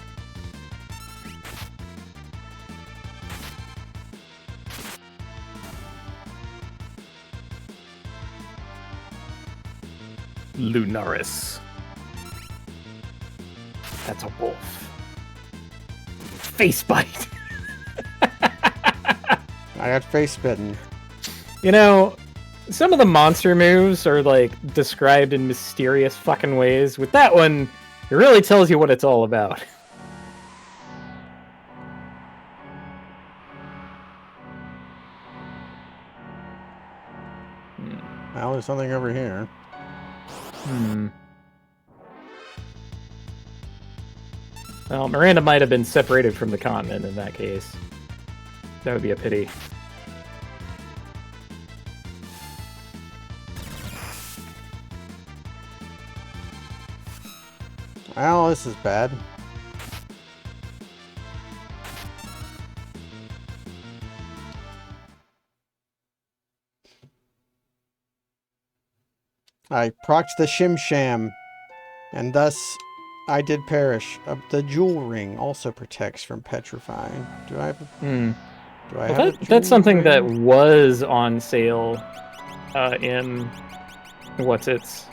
Lunaris. That's a wolf. Face bite. I got face bitten. You know, some of the monster moves are like described in mysterious fucking ways. With that one, it really tells you what it's all about. Well, there's something over here. Well, Miranda might have been separated from the continent in that case. That would be a pity. Well, this is bad. I procced the Shim Sham, and thus I did perish. The jewel ring also protects from petrifying. Do I have a... Do I have a that's something ring? that was on sale in... What's its...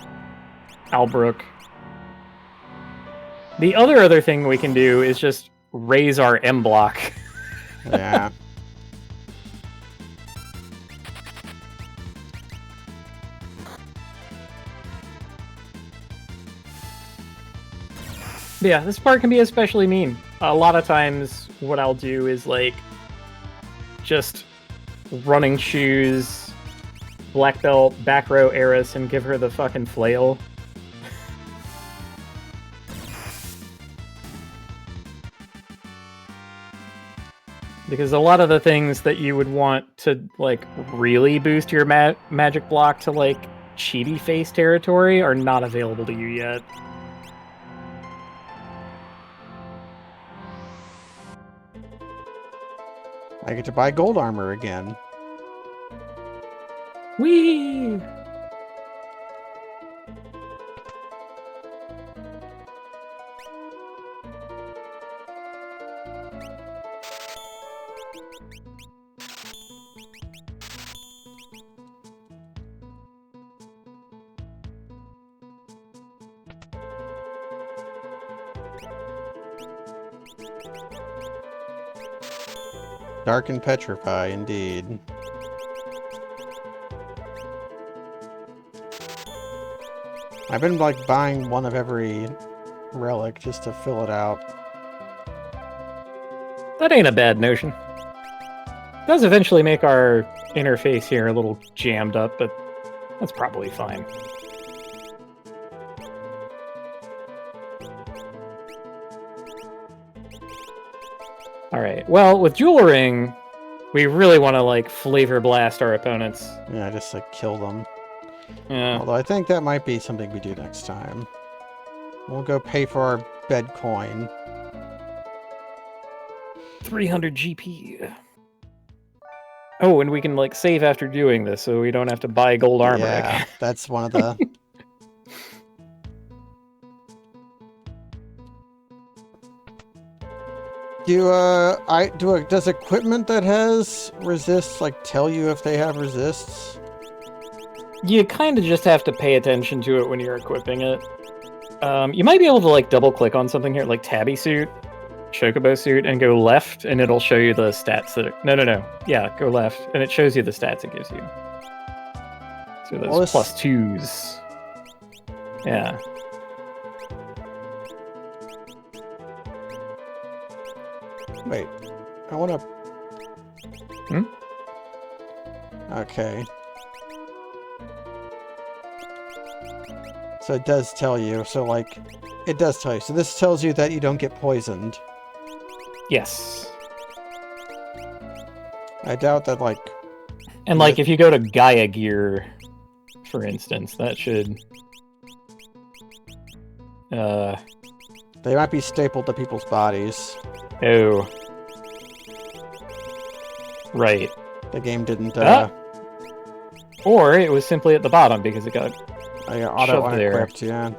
Albrook. The other thing we can do is just raise our M block. Yeah. Yeah, this part can be especially mean. A lot of times what I'll do is like just running shoes, black belt, back row Eris, and give her the fucking flail. Because a lot of the things that you would want to, like, really boost your magic block to, like, cheaty face territory are not available to you yet. I get to buy gold armor again. Whee! Dark and petrify, indeed. I've been like buying one of every relic just to fill it out. That ain't a bad notion. It does eventually make our interface here a little jammed up, but that's probably fine. Alright, well, with Jewel Ring, we really want to, like, flavor blast our opponents. Yeah, just like kill them. Yeah. Although I think that might be something we do next time. We'll go pay for our bed coin. 300 GP. Oh, and we can, like, save after doing this, so we don't have to buy gold armor. Yeah, that's one of the... Does equipment that has resists, like, tell you if they have resists? You kind of just have to pay attention to it when you're equipping it. You might be able to, like, double-click on something here, like Tabby Suit, Chocobo Suit, and go left, and it'll show you the stats that are... No. Yeah, go left, and it shows you the stats it gives you. So those plus 2s. Yeah. Wait, I want to... Hmm? Okay. So it does tell you, so like, it does tell you. So this tells you that you don't get poisoned. Yes. I doubt that, like... And like, if you go to Gaia Gear, for instance, that should... They might be stapled to people's bodies. Oh. Right. The game didn't, Or it was simply at the bottom because it got auto-unequipped, yeah.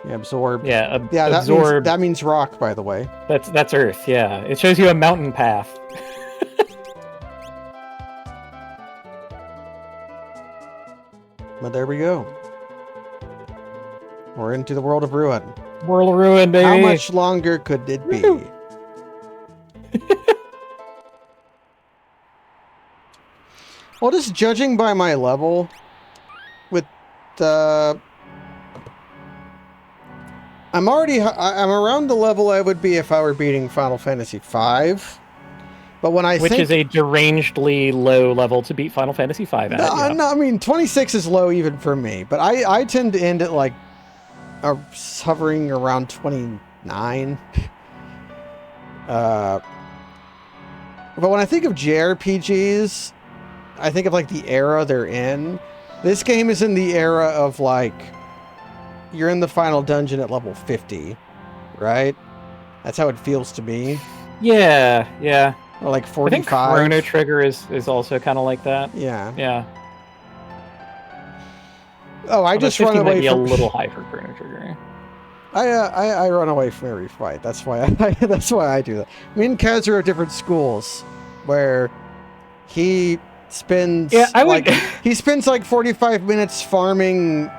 Yeah, absorb. Yeah, absorb. That means rock, by the way. That's Earth, yeah. It shows you a mountain path. But there we go. We're into the world of ruin. World of Ruin, baby! How much longer could it be? Well, just judging by my level, with the... I'm around the level I would be if I were beating Final Fantasy V. But when Which is a derangedly low level to beat Final Fantasy V at. No, I mean, 26 is low even for me. But I tend to end at, like, hovering around 29. But when I think of JRPGs, I think of, like, the era they're in. This game is in the era of, like, you're in the final dungeon at level 50, right? That's how it feels to me. Yeah, yeah. Or like 45. I think Chrono Trigger is also kind of like that. Yeah. Yeah. Oh, I just run away from... from... a little high for Chrono Trigger. I run away from every fight. That's why that's why I do that. Me and Kaz are at different schools, where he spends he spends like 45 minutes farming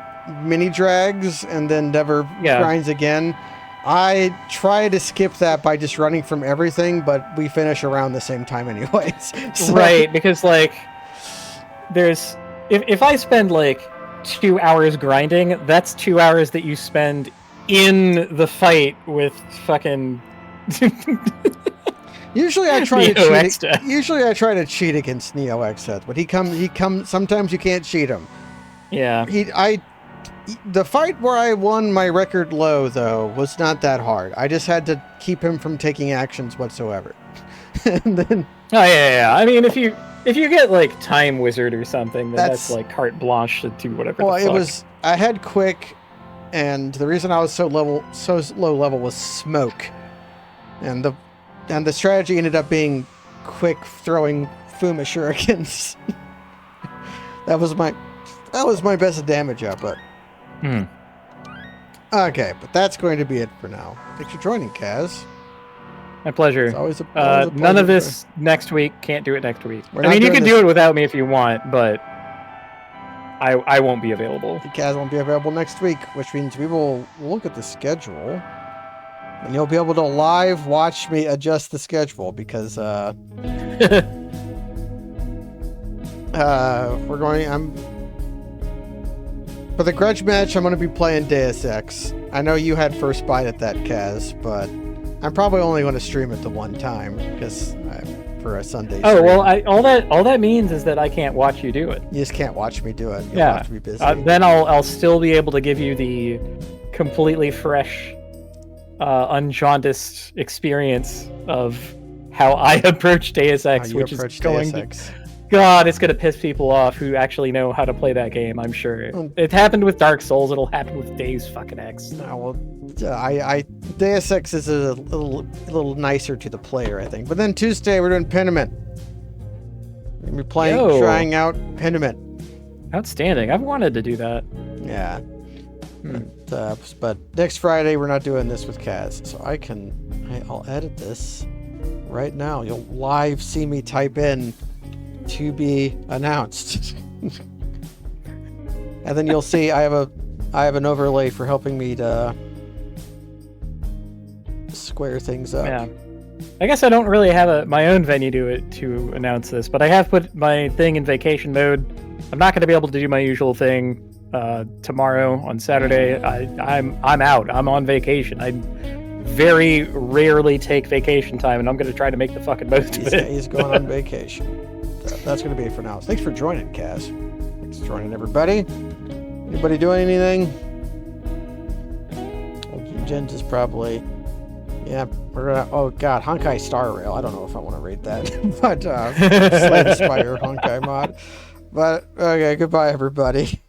mini drags and then never grinds again. I try to skip that by just running from everything, but we finish around the same time anyways. So. Right, because like there's if I spend like 2 hours grinding, that's 2 hours that you spend in the fight with fucking Usually I try to cheat against Neo Exet, but he comes sometimes you can't cheat him. Yeah. The fight where I won my record low, though, was not that hard. I just had to keep him from taking actions whatsoever. and then. Oh yeah. I mean, if you get like Time Wizard or something, then that's like carte blanche to do whatever. Well, the fuck. it was. I had quick, and the reason I was so low level was smoke, and the strategy ended up being quick throwing Fuma shurikens. that was my best damage output. Okay, but that's going to be it for now. Thanks for joining, Kaz. My pleasure. It's always a pleasure. None of this next week. Can't do it next week. We're I mean, you can this... do it without me if you want, but I won't be available. Kaz won't be available next week, which means we will look at the schedule, and you'll be able to live watch me adjust the schedule because we're going. For the grudge match, I'm going to be playing Deus Ex. I know you had first bite at that, Kaz, but I'm probably only going to stream it the one time because for a Sunday stream. Oh well, all that means is that I can't watch you do it. You just can't watch me do it. You'll yeah, have to be busy. Then I'll still be able to give you the completely fresh, unjaundiced experience of how I approach Deus Ex, which is going to. God, it's gonna piss people off who actually know how to play that game. I'm sure it happened with Dark Souls. It'll happen with Deus fucking X. No, well, Deus Ex is a little nicer to the player, I think. But then Tuesday we're doing Pentiment. We're gonna be trying out Pentiment. Outstanding. I've wanted to do that. Yeah. But next Friday we're not doing this with Kaz, so I'll edit this right now. You'll live see me type in. To be announced. And then you'll see I have an overlay for helping me to square things up. Yeah. I guess I don't really have my own venue to announce this, but I have put my thing in vacation mode. I'm not going to be able to do my usual thing tomorrow on Saturday. I'm out. I'm on vacation. I very rarely take vacation time, and I'm going to try to make the fucking most of it. He's going on vacation. That's going to be it for now. Thanks for joining, Kaz. Thanks for joining, everybody. Anybody doing anything? Jen's is probably... Yeah, we're gonna... Oh, God, Honkai Star Rail. I don't know if I want to read that. But, Slay the Spire Honkai mod. But, okay, goodbye, everybody.